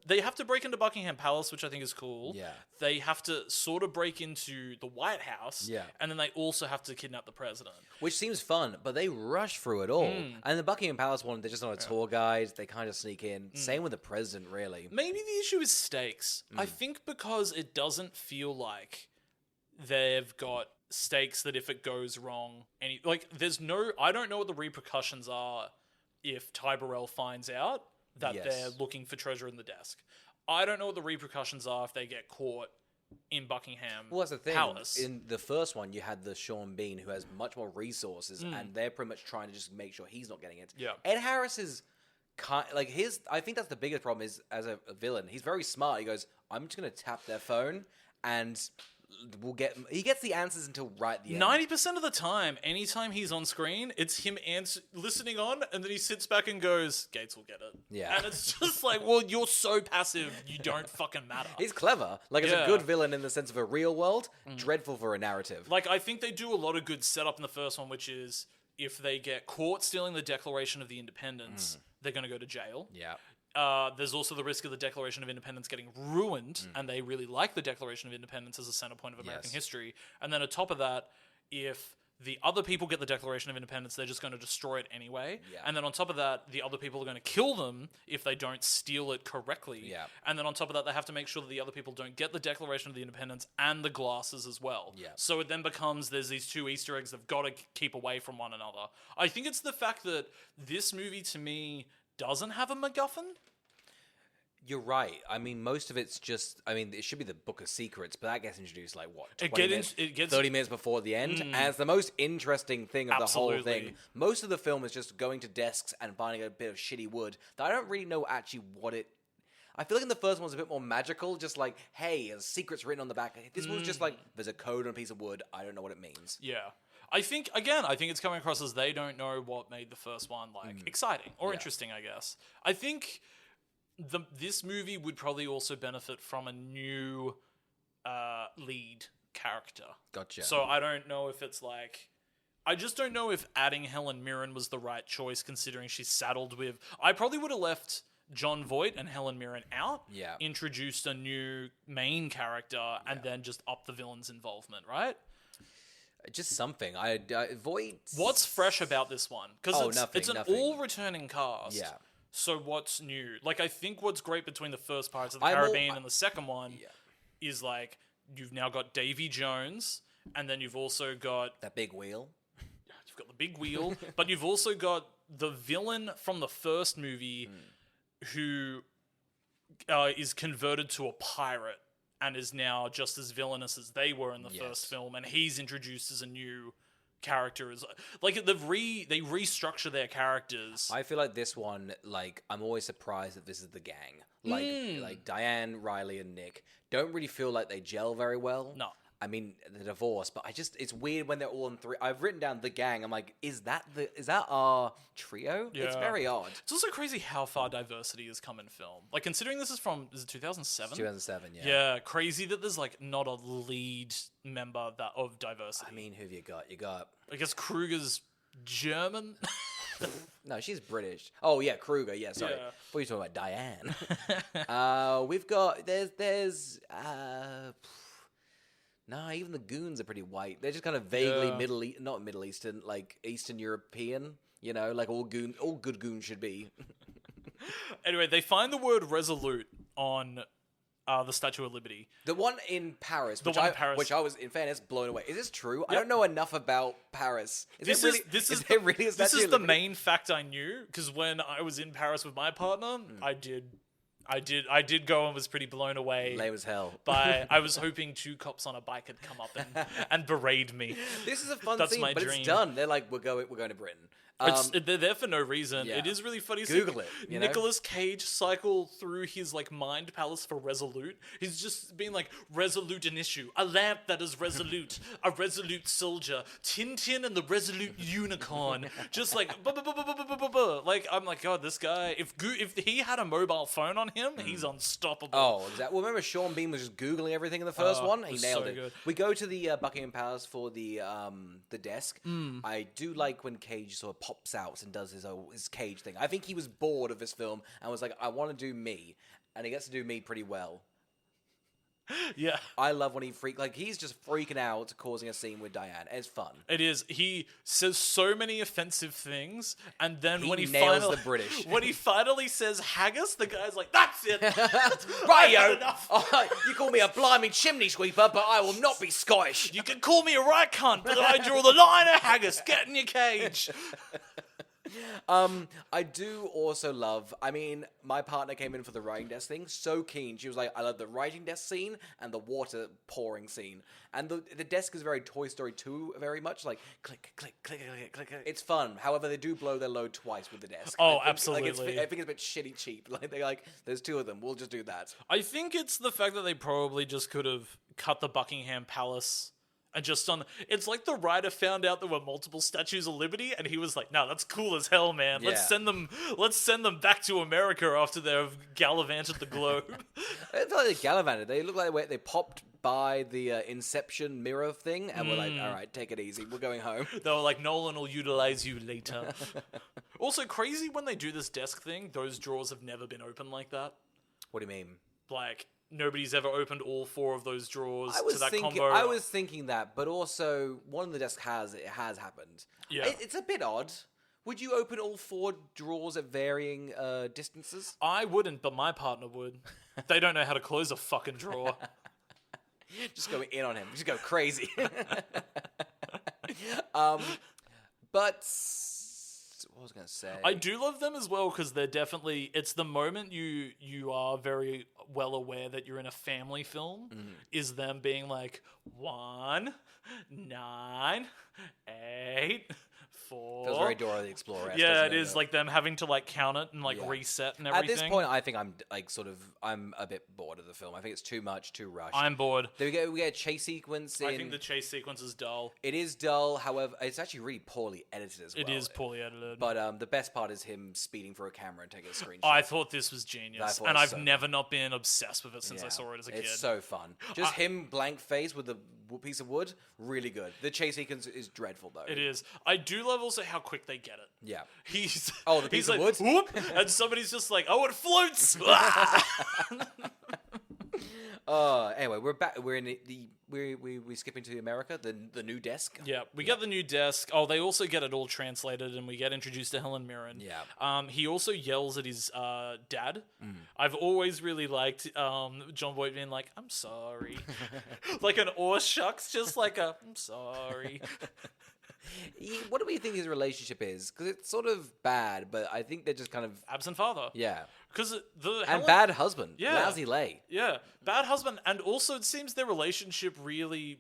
They have to break into Buckingham Palace, which I think is cool. Yeah. They have to sort of break into the White House. Yeah. And then they also have to kidnap the president. Which seems fun, but they rush through it all. And the Buckingham Palace one, they're just on a tour guide. They kind of sneak in. Same with the president, really. Maybe the issue is stakes. I think because it doesn't feel like they've got stakes that if it goes wrong, I don't know what the repercussions are if Ty Burrell finds out that they're looking for treasure in the desk. I don't know what the repercussions are if they get caught in Buckingham Well, that's the thing. Palace. In the first one, you had the Sean Bean, who has much more resources, and they're pretty much trying to just make sure he's not getting it. Yeah. Ed Harris is I think that's the biggest problem is as a villain. He's very smart. He goes, I'm just going to tap their phone and he gets the answers until right the end. 90% of the time, anytime he's on screen, it's him listening on, and then he sits back and goes, Gates will get it. Yeah. And it's just like, well, you're so passive, you don't fucking matter. He's clever. Like, it's a good villain in the sense of a real world, dreadful for a narrative. Like, I think they do a lot of good setup in the first one, which is if they get caught stealing the Declaration of the Independence, they're going to go to jail. Yeah. There's also the risk of the Declaration of Independence getting ruined, and they really like the Declaration of Independence as a center point of American history. And then on top of that, if the other people get the Declaration of Independence, they're just going to destroy it anyway. Yeah. And then on top of that, the other people are going to kill them if they don't steal it correctly. Yeah. And then on top of that, they have to make sure that the other people don't get the Declaration of the Independence and the glasses as well. Yeah. So it then becomes there's these two Easter eggs they've got to keep away from one another. I think it's the fact that this movie, to me, doesn't have a MacGuffin. You're right. I mean, most of it's just... I mean, it should be the Book of Secrets, but that gets introduced, like, what, 30 minutes before the end? And it's the most interesting thing of the whole thing. Most of the film is just going to desks and finding a bit of shitty wood that I don't really know actually what it... I feel like in the first one's a bit more magical, just like, hey, a secret's written on the back. This one's just like, there's a code on a piece of wood. I don't know what it means. Yeah. I think it's coming across as they don't know what made the first one, exciting or interesting, I guess. I think... this movie would probably also benefit from a new lead character. Gotcha. So I don't know if it's like... I just don't know if adding Helen Mirren was the right choice, considering she's saddled with... I probably would have left John Voight and Helen Mirren out, introduced a new main character, and then just up the villain's involvement, right? Just something. Voight... What's fresh about this one? Because it's an all-returning cast. Yeah. So what's new? Like, I think what's great between the first Pirates of the Caribbean and the second one is, like, you've now got Davy Jones, and then you've also got... that big wheel. You've got the big wheel, but you've also got the villain from the first movie who is converted to a pirate and is now just as villainous as they were in the first film, and he's introduced as a new characters. Like they restructure their characters. I feel like this one, like, I'm always surprised that this is the gang. Like Diane, Riley, and Nick don't really feel like they gel very well. No. I mean, the divorce, but it's weird when they're all in three. I've written down the gang. I'm like, is that our trio? Yeah. It's very odd. It's also crazy how far diversity has come in film. Like, considering this is it 2007? 2007, yeah. Yeah, crazy that there's, like, not a lead member of diversity. I mean, who've you got? You got... I guess Kruger's German? No, she's British. Oh, yeah, Kruger. Yeah, sorry. Yeah. What are you talking about? Diane. We've got... There's... No, even the goons are pretty white. They're just kind of vaguely not Middle Eastern, like Eastern European. You know, like all good goons should be. Anyway, they find the word resolute on the Statue of Liberty. The one in Paris, which I was, in fairness, blown away. Is this true? Yep. I don't know enough about Paris. Is this is the main fact I knew, because when I was in Paris with my partner, I did go and was pretty blown away. Lame as hell. I was hoping 2 cops on a bike had come up and berate me. This is a fun That's scene, my but dream. It's done. They're like, we're going to Britain. They're there for no reason. Yeah. It is really funny. Google it. You know? Nicolas Cage cycle through his like mind palace for resolute. He's just being like, resolute an issue, a lamp that is resolute, a resolute soldier, Tintin and the resolute unicorn. Just like, like I'm like, God, this guy. If he had a mobile phone on him, he's unstoppable. Oh, exactly. Well, remember Sean Bean was just googling everything in the first one. He nailed so it. good. We go to the Buckingham Palace for the desk. I do like when Cage sort of pops out and does his Cage thing. I think he was bored of this film and was like, I want to do me, and he gets to do me pretty well. Yeah. I love when he's just freaking out, causing a scene with Diane. It's fun. It is. He says so many offensive things, and then when he nails finally the British. When he finally says haggis, the guy's like, "That's it, right, you call me a blimey chimney sweeper, but I will not be Scottish. You can call me a right cunt, but I draw the line at haggis. Get in your cage." I do also love, I mean, my partner came in for the writing desk thing, so keen. She was like, I love the writing desk scene and the water pouring scene. And the desk is very Toy Story 2, very much like click, click, click, click, click, click. It's fun. However, they do blow their load twice with the desk. Oh, I think, absolutely. I think it's a bit shitty cheap. Like, they're like, there's 2 of them. We'll just do that. I think it's the fact that they probably just could have cut the Buckingham Palace. And just it's like the writer found out there were multiple statues of liberty, and he was like, "No, that's cool as hell, man. Let's send them back to America after they've gallivanted the globe." I feel like they gallivanted. They look like they popped by the Inception mirror thing, and we're like, "All right, take it easy. We're going home." They were like, "Nolan will utilize you later." Also, crazy when they do this desk thing. Those drawers have never been opened like that. What do you mean? Like, nobody's ever opened all 4 of those drawers to that combo. I was thinking that, but also one of the desks has happened. Yeah. It's a bit odd. Would you open all 4 drawers at varying distances? I wouldn't, but my partner would. They don't know how to close a fucking drawer. Just go in on him. Just go crazy. But what was I going to say? I do love them as well because they're definitely... It's the moment you are very well aware that you're in a family film, is them being like, 1, 9, 8... 4. Feels very Dora the Explorer. Yeah, it is like them having to like count it and like reset and everything. At this point, I think I'm like I'm a bit bored of the film. I think it's too much, too rushed. I'm bored. We get a chase sequence. I think the chase sequence is dull. It is dull. However, it's actually really poorly edited as well. It is poorly edited. But the best part is him speeding for a camera and taking a screenshot. I thought this was genius, and I've never not been obsessed with it since I saw it as a kid. It's so fun. Just him blank face with a piece of wood, really good. The chase sequence is dreadful though. It is. I do love also how quick they get it. Yeah. He's the piece of wood? Whoop, and somebody's just like, "Oh, it floats." Anyway, we're back. We're in we're skipping to America. The new desk. Yeah, we get the new desk. Oh, they also get it all translated, and we get introduced to Helen Mirren. Yeah. He also yells at his dad. I've always really liked John Voight being like, "I'm sorry," like an "aw shucks," just like a "I'm sorry." What do we think his relationship is? Because it's sort of bad, but I think they're just kind of absent father. Yeah. Because bad husband. Yeah. Lousy lay. Yeah, bad husband, and also it seems their relationship really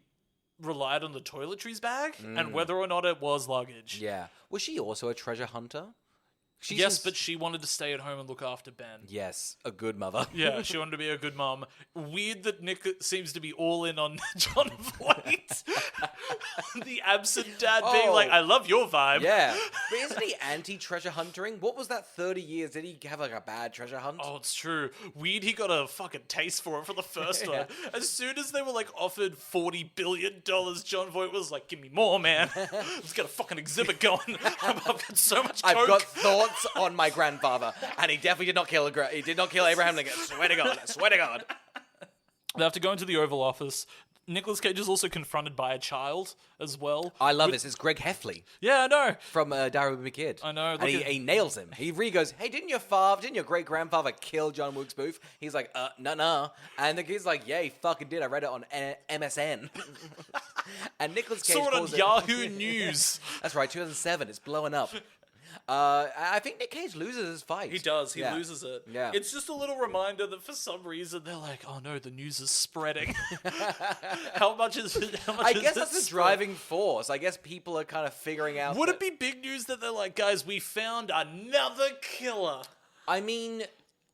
relied on the toiletries bag and whether or not it was luggage. Yeah. Was she also a treasure hunter? Yes, but she wanted to stay at home and look after Ben. Yes, a good mother. Yeah, she wanted to be a good mum. Weird that Nick seems to be all in on John Voight. The absent dad being like, I love your vibe. Yeah. But isn't he anti-treasure hunting? What was that 30 years? Did he have like a bad treasure hunt? Oh, it's true. Weird he got a fucking taste for it for the first one. As soon as they were like offered $40 billion, John Voight was like, give me more, man. Let's get a fucking exhibit going. I've got so much coke. I've got thoughts on my grandfather, and he definitely did not kill Abraham Lincoln. Swear to God. Swear to God. They have to go into the Oval Office. Nicolas Cage is also confronted by a child as well. I love this. It's Greg Heffley. Yeah, I know. From Diary of a Kid. I know. And he nails him. He really goes, hey, didn't your great-grandfather kill John Wilkes Booth? He's like, no. And the kid's like, yeah, he fucking did. I read it on MSN. And Nicolas Cage saw it on calls Yahoo News. That's right, 2007. It's blowing up. I think Nick Cage loses his fight. He does. He loses it. Yeah. It's just a little reminder that for some reason they're like, oh no, the news is spreading. How much is it? I guess that's the driving force. I guess people are kind of figuring out. Would it be big news that they're like, guys, we found another killer? I mean,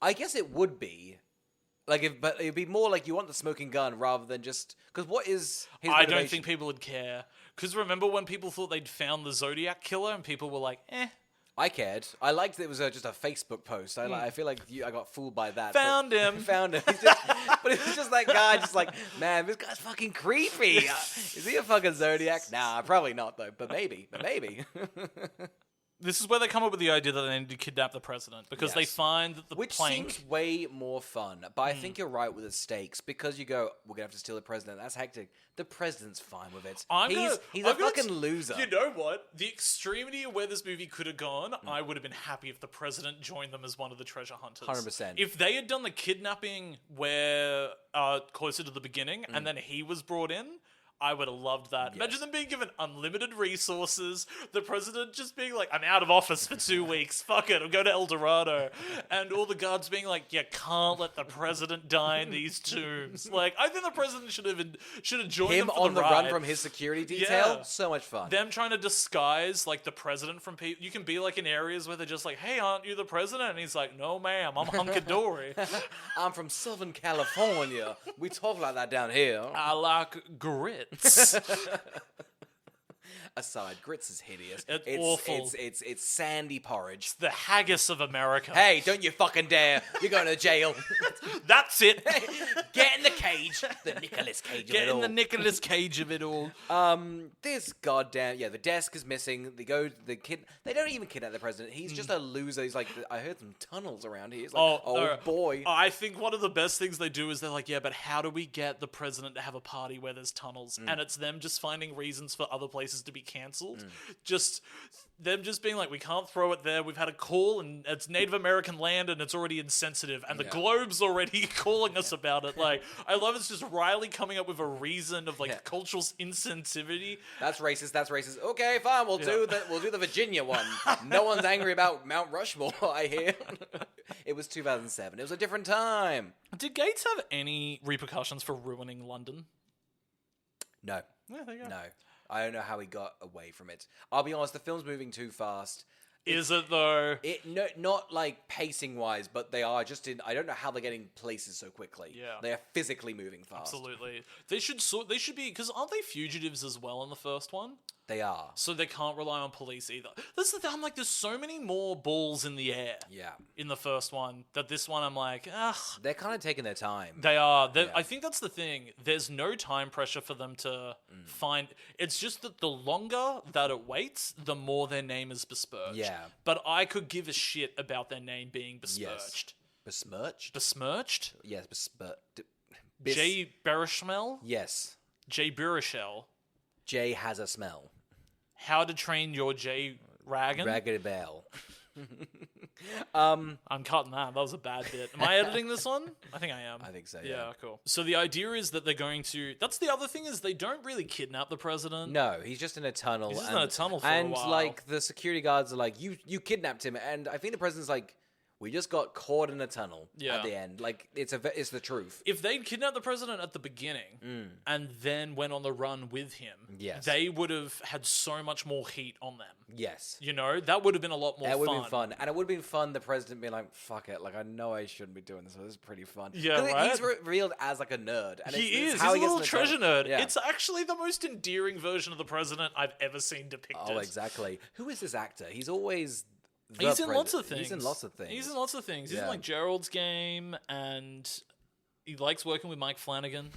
I guess it would be. But it'd be more like you want the smoking gun rather than just because what is his I motivation? don't think people would care. Because remember when people thought they'd found the Zodiac killer and people were like, eh. I cared. I liked that it was just a Facebook post. I feel like I got fooled by that. Found him. Found him. But it was just that guy, just like, man, this guy's fucking creepy. Is he a fucking Zodiac? Nah, probably not though. But maybe. This is where they come up with the idea that they need to kidnap the president because they find that the Which plank... seems way more fun. But I think you're right with the stakes because you go, we're going to have to steal the president. That's hectic. The president's fine with it. He's a fucking loser. You know what? The extremity of where this movie could have gone, I would have been happy if the president joined them as one of the treasure hunters. 100%. If they had done the kidnapping where closer to the beginning and then he was brought in, I would have loved that. Yes. Imagine them being given unlimited resources. The president just being like, I'm out of office for 2 weeks. Fuck it. I'll go to El Dorado. And all the guards being like, you can't let the president die in these tombs. Like, I think the president should have joined Him them for on the ride. run from his security detail? Yeah. So much fun. Them trying to disguise, like, the president from people. You can be, like, in areas where they're just like, hey, aren't you the president? And he's like, no, ma'am. I'm hunky-dory. I'm from Southern California. We talk like that down here. I like grits. Aside, grits is hideous. It's It's awful. It's sandy porridge. The haggis of America. Hey, don't you fucking dare. You're going to jail. That's it. Get in the cage. The Nicolas Cage of Get it in all. the Nicolas Cage of it all. This goddamn... Yeah, the desk is missing. They don't even kidnap the president. He's just a loser. He's like, I heard some tunnels around here. He's like, boy. I think one of the best things they do is they're like, yeah, but how do we get the president to have a party where there's tunnels? And it's them just finding reasons for other places to be cancelled. Just them just being like, we can't throw it there. We've had a call and it's Native American land and it's already insensitive. And the Globe's already calling us about it. Like, I love it's just Riley coming up with a reason of like cultural insensitivity. That's racist. Okay, fine. We'll do the Virginia one. No one's angry about Mount Rushmore, I hear. It was 2007. It was a different time. Did Gates have any repercussions for ruining London? No. Yeah, there you go. No. I don't know how he got away from it. I'll be honest, the film's moving too fast. Is it though? Not like pacing wise, but they are just in. I don't know how they're getting places so quickly. Yeah. They are physically moving fast. Absolutely. They should be, because aren't they fugitives as well in the first one? They are. So they can't rely on police either. That's the thing. I'm like, there's so many more balls in the air. Yeah. In the first one, that this one I'm like, They're kind of taking their time. They are. I think that's the thing. There's no time pressure for them to find. It's just that the longer that it waits, the more their name is besmirched. Yeah. But I could give a shit about their name being besmirched. Besmirched? Besmirched? Yes, Jay Baruchel? Yes. Jay Baruchel. Jay has a smell. How to Train Your Jay Ragan? Raggedy Bell. I'm cutting that. That was a bad bit. Am I editing this one? I think I am. I think so, Yeah, cool. So the idea is that they're going to... That's the other thing is they don't really kidnap the president. No, he's just in a tunnel. He's just in a tunnel for a while. And, like, the security guards are like, you kidnapped him. And I think the president's like, We just got caught in a tunnel Yeah. at the end. Like, it's the truth. If they'd kidnapped the president at the beginning and then went on the run with him, Yes. they would have had so much more heat on them. Yes. You know, that would have been a lot more It would fun. have been fun. And it would have been fun, the president being like, fuck it. Like, I know I shouldn't be doing this, but this is pretty fun. Yeah, 'Cause right? He's revealed as, like, a nerd. And He it's is. how He's a gets little in the treasure tunnel. nerd. Yeah. It's actually the most endearing version of the president I've ever seen depicted. Oh, exactly. Who is this actor? He's always... He's in lots of things. He's in lots of things. He's in lots of things. He's in Yeah. like Gerald's Game, and he likes working with Mike Flanagan.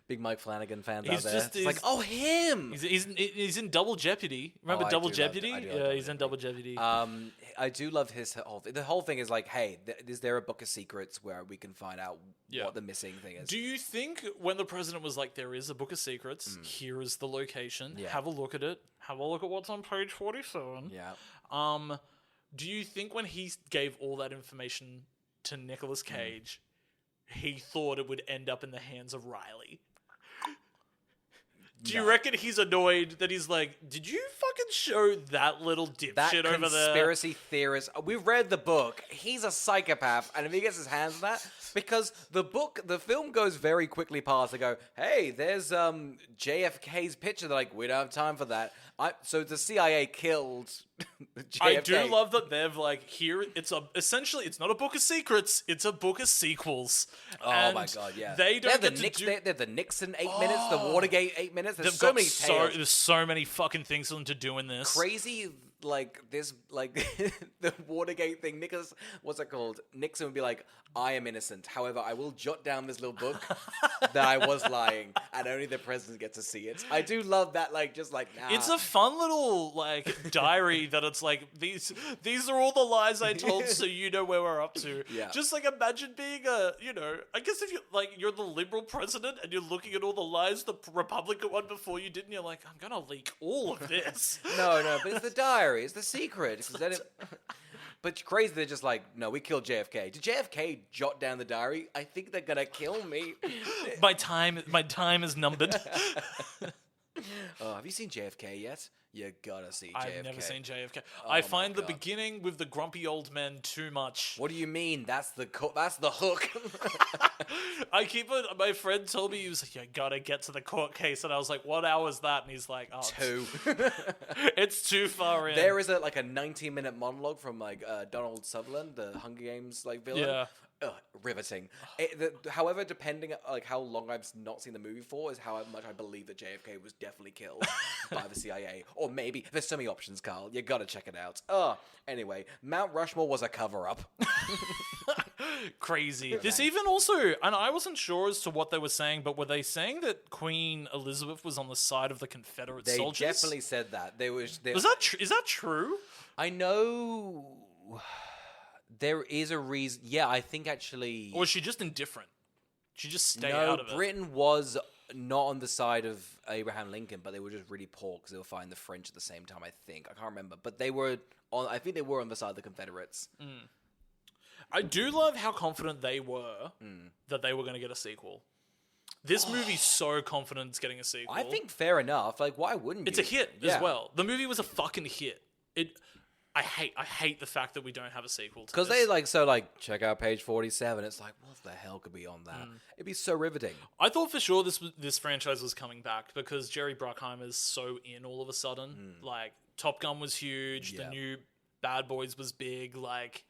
Big Mike Flanagan fans He's out there. just- It's like, oh, him! He's in Double Jeopardy. Remember I Double do love- Jeopardy? I do love Yeah, Double he's in Double Jeopardy. I do love the whole thing is like, hey, is there a book of secrets where we can find out what the missing thing is? Do you think when the president was like, there is a book of secrets, here is the location, Yeah. have a look at it, have a look at what's on page 47. Yeah. Do you think when he gave all that information to Nicolas Cage, he thought it would end up in the hands of Riley? Do you reckon he's annoyed that he's like, did you fucking show that little dipshit over there? Conspiracy theorist. We've read the book. He's a psychopath, and if he gets his hands on that, because the film goes very quickly past. They go, hey, there's JFK's picture. They're like, we don't have time for that. So the CIA killed JFK. I do love that they've like here. Essentially it's not a book of secrets. It's a book of sequels. Oh And my god, yeah. They don't They get have to do. they have the Nixon 8 minutes, the Watergate 8 minutes. There's They've so got many tales. there's so many fucking things for them to do in this. Crazy, like this, like the Watergate thing. Nicholas, what's it called? Nixon would be like, I am innocent. However, I will jot down this little book that I was lying, and only the president gets to see it. I do love that, like, just like, nah. It's a fun little like diary that it's like these are all the lies I told, so you know where we're up to. Yeah. Just like imagine being I guess if you're the liberal president and you're looking at all the lies the Republican one before you did, and you're like, I'm gonna leak all of this. No, but it's the diary. It's the secret. 'Cause then but it's crazy. They're just like, no, we killed JFK. Did JFK jot down the diary? I think they're gonna kill me. my time is numbered. Oh, have you seen JFK yet? You gotta see JFK. I've never seen JFK. Oh I my find the God. beginning with the grumpy old men too much. What do you mean? That's the hook. I keep it. My friend told me, he was like, "You gotta get to the court case," and I was like, "What hour is that?" And he's like, "Oh, Two. it's too far in." There is a 19-minute monologue from Donald Sutherland, the Hunger Games villain. Yeah. Riveting. However, depending how long I've not seen the movie for, is how much I believe that JFK was definitely killed by the CIA, or maybe there's so many options, Carl. You gotta check it out. Anyway, Mount Rushmore was a cover-up. Crazy. This even also, and I wasn't sure as to what they were saying, but were they saying that Queen Elizabeth was on the side of the Confederate They soldiers? definitely said that. Was that is that true? I know. There is a reason. Yeah, I think actually. Or was she just indifferent? She just stayed No, out of it. Britain was not on the side of Abraham Lincoln, but they were just really poor because they were fighting the French at the same time. I think I can't remember, but they were on. I think they were on the side of the Confederates. I do love how confident they were that they were going to get a sequel. This movie's so confident it's getting a sequel. I think fair enough. Like, why wouldn't it's you? a hit Yeah. as well. The movie was a fucking hit. I hate the fact that we don't have a sequel to Because this. they check out page 47. It's like, what the hell could be on that? It'd be so riveting. I thought for sure this franchise was coming back because Jerry Bruckheimer's so in all of a sudden. Like, Top Gun was huge. Yeah. The new Bad Boys was big. Like,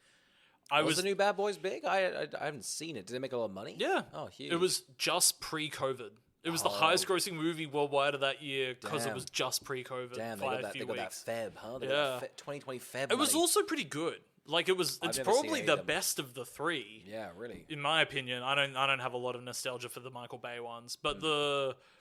Was the new Bad Boys big? I haven't seen it. Did it make a lot of money? Yeah. Oh, huge. It was just pre-COVID. It was the highest grossing movie worldwide of that year because it Damn. was just pre-COVID. Damn, they by got a that. few They got that weeks. Feb, huh? They Yeah. got that 2020 Feb. It was money. also pretty good. Like it's never seen probably any the of them. best of the three. Yeah, really. In my opinion, I don't have a lot of nostalgia for the Michael Bay ones, but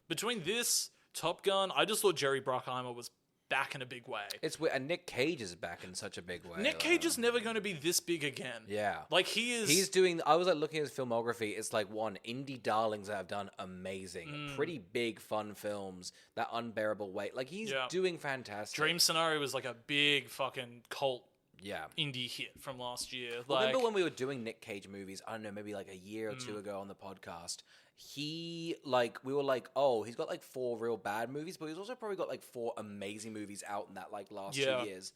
between this Top Gun, I just thought Jerry Bruckheimer was back in a big way. It's weird, and Nick Cage is back in such a big way. Nick Cage is never going to be this big again. Yeah. Like he is. He's doing. I was looking at his filmography. It's like indie darlings that have done amazing, pretty big fun films. That Unbearable Weight. Like he's doing fantastic. Dream Scenario was like a big fucking cult Yeah. indie hit from last year. Remember when we were doing Nick Cage movies? I don't know, maybe like a year or two ago on the podcast. We were like, oh, he's got like 4 real bad movies, but he's also probably got like 4 amazing movies out in that last 2 years.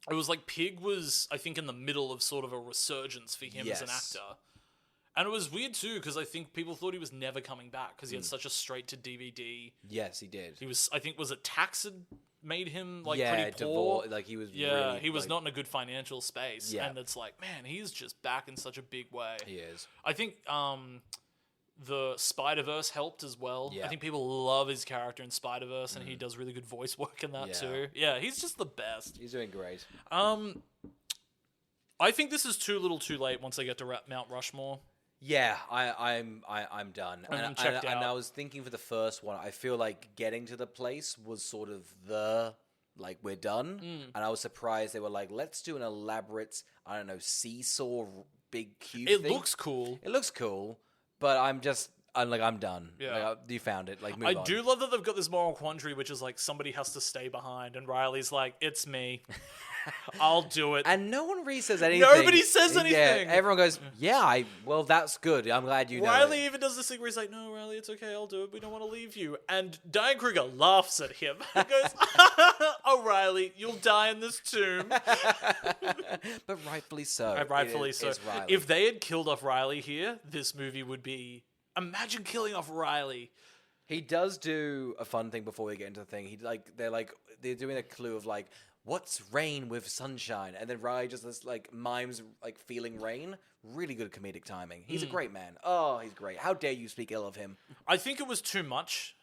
It was like Pig was, I think, in the middle of sort of a resurgence for him as an Yes. actor. And it was weird too, because I think people thought he was never coming back because he had such a straight to DVD. Yes, he did. He was, I think, was it Tax had made him like yeah, pretty poor? like he was. Yeah, really, he was like, not in a good financial space. Yeah. And it's like, man, he's just back in such a big way. He is. I think the Spider-Verse helped as well. Yeah. I think people love his character in Spider-Verse, and he does really good voice work in that Yeah. too. Yeah, he's just the best. He's doing great. I think this is too little too late once they get to Mount Rushmore. Yeah, I'm done. I'm checked and out. I was thinking for the first one, I feel like getting to the place was sort of like we're done. And I was surprised they were like, let's do an elaborate, I don't know, seesaw big cube It thing. looks cool. It looks cool, but I'm done. Yeah. Like, you found it. Like, move I on. do love that they've got this moral quandary, which is like somebody has to stay behind, and Riley's like, "It's me, I'll do it." And no one really says anything. Nobody says Yeah, anything. everyone goes, yeah, well, that's good. I'm glad you know Riley it. even does this thing where he's like, "No, Riley, it's okay, I'll do it. We don't want to leave you." And Diane Kruger laughs at him. He goes, "Oh, Riley, you'll die in this tomb." But rightfully so. And rightfully It so. is Riley. If they had killed off Riley here, this movie would be. Imagine killing off Riley. He does do a fun thing before we get into the thing. They're doing a clue of like, what's rain with sunshine? And then Riley just this like mimes like feeling rain. Really good comedic timing. He's a great man. Oh, he's great. How dare you speak ill of him? I think it was too much.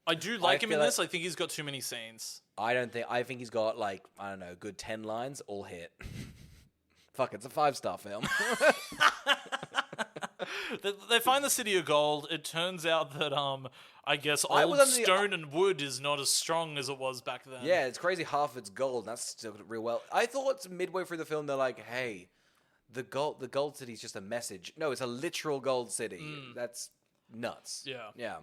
I do like him in feel this. I think he's got too many scenes. I think he's got like, I don't know, good 10 lines, all hit. Fuck, it's a 5-star film. They find the city of gold. It turns out that I guess I old was under the- stone and wood is not as strong as it was back then. Yeah, it's crazy. Half of it's gold. And that's still real well. I thought midway through the film they're like, "Hey, the gold city's just a message." No, it's a literal gold city. That's nuts. Yeah. Yeah.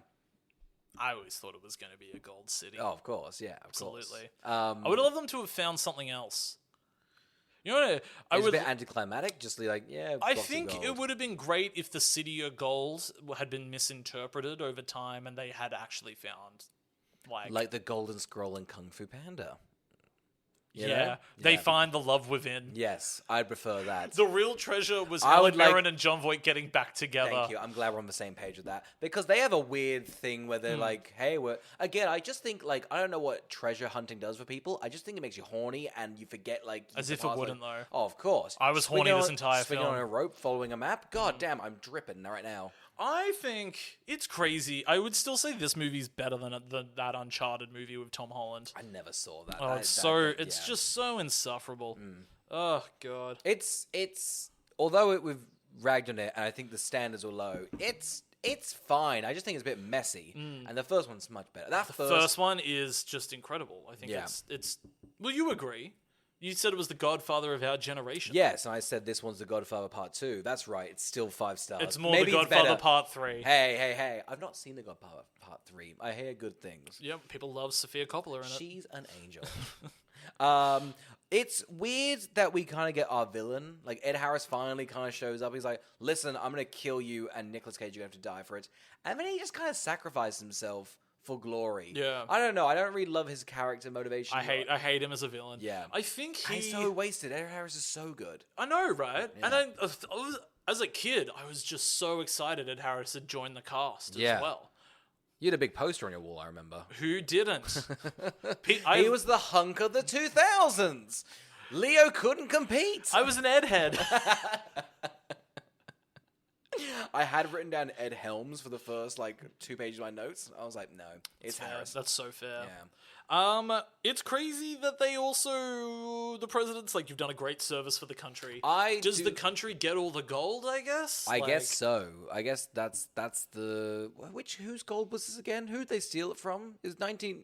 I always thought it was going to be a gold city. Oh, of course. Yeah, of Absolutely. course. I would love them to have found something else. You know what I It's would. a bit anticlimactic. Just like, yeah. I blocks of think gold. it would have been great if the city of gold had been misinterpreted over time, and they had actually found like the Golden Scroll in Kung Fu Panda. You yeah, know? they Yeah. find the love within. Yes, I'd prefer that. The real treasure was I Helen would like- Mirren and John Voight getting back together. Thank you. I'm glad we're on the same page with that. Because they have a weird thing where they're like, hey, I just think, like, I don't know what treasure hunting does for people. I just think it makes you horny and you forget, like... As if it wouldn't, though. Oh, of course. I was horny this entire swinging film. on a rope, following a map. God damn, I'm dripping right now. I think it's crazy. I would still say this movie's better than that Uncharted movie with Tom Holland. I never saw that. Oh, it's just so insufferable. Oh god. It's although we've ragged on it, and I think the standards were low. It's fine. I just think it's a bit messy, and the first one's much better. That First one is just 5-star. I think Yeah. it's. Will you agree? You said it was the Godfather of our generation. Yes, and I said this one's The Godfather Part 2. That's right. It's still 5 stars. It's more Maybe the it's Godfather better. Part 3. Hey. I've not seen The Godfather Part 3. I hear good things. Yep, people love Sofia Coppola in it. She's an angel. It's weird that we kind of get our villain. Like, Ed Harris finally kind of shows up. He's like, listen, I'm going to kill you, and Nicolas Cage, you're going to have to die for it. And then he just kind of sacrificed himself for glory. Yeah. I don't know. I don't really love his character motivation. I hate him as a villain. Yeah. I think He's so wasted. Ed Harris is so good. I know, right? And I was, as a kid, I was just so excited Ed Harris had joined the cast Yeah. as well. You had a big poster on your wall, I remember. Who didn't? He was the hunk of the 2000s. Leo couldn't compete. I was an Ed head. I had written down Ed Helms for the first 2 pages of my notes. I was like, no, it's Fair. Harris. That's so fair. Yeah. It's crazy that they also the president's like, you've done a great service for the country. Does the country get all the gold? I guess. I guess so. I guess that's the whose gold was this again? Who'd they steal it from?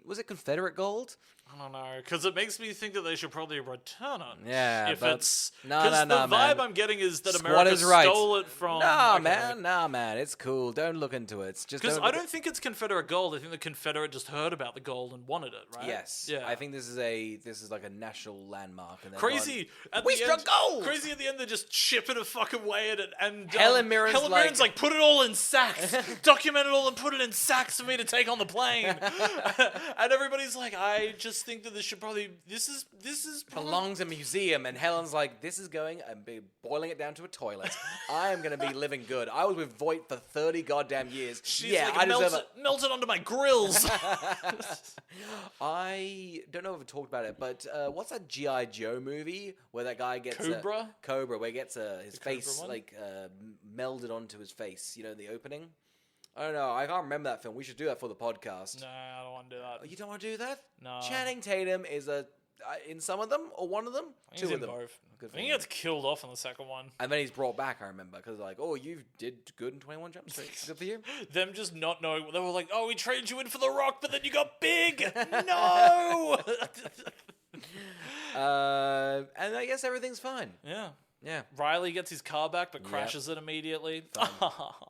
Was it Confederate gold? I don't know, because it makes me think that they should probably return it. Yeah, if but- it's No, because no, the no, vibe man. I'm getting is that Squad America is right. stole it from. Nah, okay. man, it's cool. Don't look into it. It's just Because I don't think it's Confederate gold. I think the Confederate just heard about the gold and wanted it, right? Yes. Yeah. I think this is like a national landmark. And Crazy. We struck gold! Crazy at the end, they're just chipping it fucking away at it. And Helen Mirren's like, put it all in sacks. Document it all and put it in sacks for me to take on the plane. And everybody's like, I just think that this should probably... This is belongs in a museum, and Helen's like, this is going and be boiling it down to a toilet. I am going to be living good. I was with Voight for 30 goddamn years. She's yeah, like, I deserve melted onto my grills. I don't know if I've talked about it, but what's that G.I. Joe movie where that guy gets Cobra, where he gets his face melded onto his face, in the opening? I don't know. I can't remember that film. We should do that for the podcast. No, I don't want to do that. Oh, you don't want to do that? No. Channing Tatum is in some of them, or one of them? Two of them. Both. I think he gets killed off in the second one. And then he's brought back, I remember, because like, oh, you did good in 21 Jump Street. Good for you. Them just not knowing. They were like, oh, we traded you in for The Rock, but then you got big. No! And I guess everything's fine. Yeah. Yeah. Riley gets his car back, but crashes it immediately.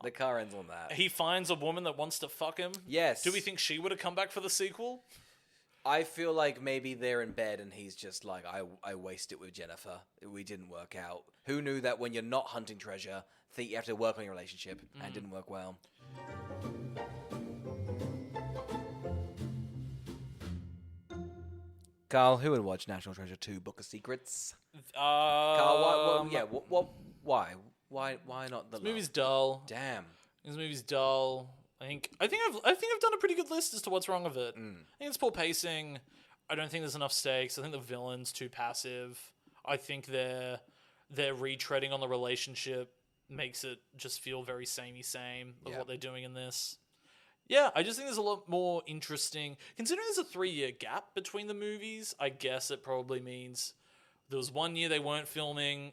The car ends on that. He finds a woman that wants to fuck him. Yes. Do we think she would have come back for the sequel? I feel like maybe they're in bed and he's just like, I wasted it with Jennifer. We didn't work out. Who knew that when you're not hunting treasure, think you have to work on your relationship, and it didn't work well. Carl, who would watch National Treasure 2: Book of Secrets? Carl, why? Why not the? This movie's dull. Damn. This movie's dull. I think I've done a pretty good list as to what's wrong with it. I think it's poor pacing. I don't think there's enough stakes. I think the villain's too passive. I think their retreading on the relationship makes it just feel very same of what they're doing in this. Yeah, I just think there's a lot more interesting. Considering there's a 3-year gap between the movies, I guess it probably means there was 1 year they weren't filming.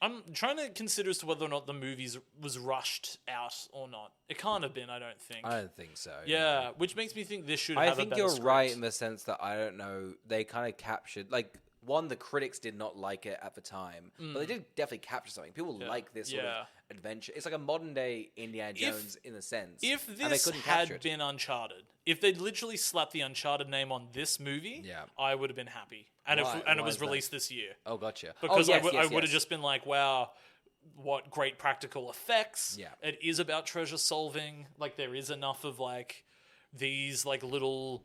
I'm trying to consider as to whether or not the movies was rushed out or not. It can't have been, I don't think. I don't think so. Yeah, which makes me think this should have a better I think you're script. right in the sense that I don't know, they kind of captured, like, one, the critics did not like it at the time, but they did definitely capture something. People like this sort of adventure. It's like a modern day Indiana Jones in a sense. If this had been Uncharted, if they'd literally slapped the Uncharted name on this movie, I would have been happy. And it was released this year. Oh, gotcha. Because I would have just been like, wow, what great practical effects. Yeah. It is about treasure solving. Like, there is enough of, like, these, like, little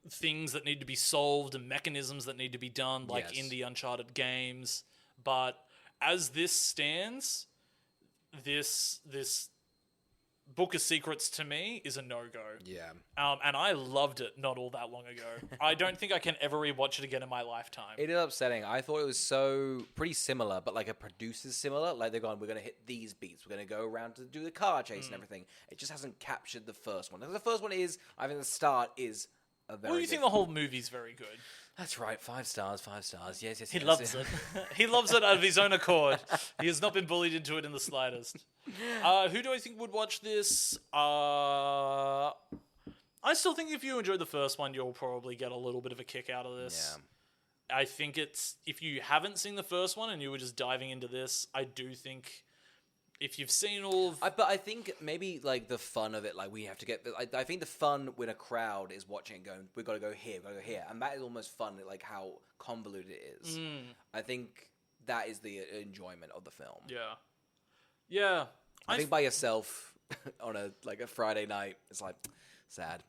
things that need to be solved and mechanisms that need to be done, like in the Uncharted games. But as this stands, this Book of Secrets to me is a no-go. Yeah. And I loved it not all that long ago. I don't think I can ever rewatch it again in my lifetime. It is upsetting. I thought it was so pretty similar, but like a producer's similar. Like they're going, we're going to hit these beats. We're going to go around to do the car chase and everything. It just hasn't captured the first one. The first one is, I think the start is a very you think the whole movie's very good? That's right. 5 stars, 5 stars. Yes. He loves it. He loves it out of his own accord. He has not been bullied into it in the slightest. Who do I think would watch this? I still think if you enjoyed the first one, you'll probably get a little bit of a kick out of this. Yeah. I think if you haven't seen the first one and you were just diving into this, I do think if you've seen all of... But I think maybe, like, the fun of it, like, we have to get... I think the fun when a crowd is watching and going, we've got to go here, we've got to go here. And that is almost fun, like, how convoluted it is. I think that is the enjoyment of the film. Yeah. Yeah. I think by yourself on a Friday night, it's, like, sad.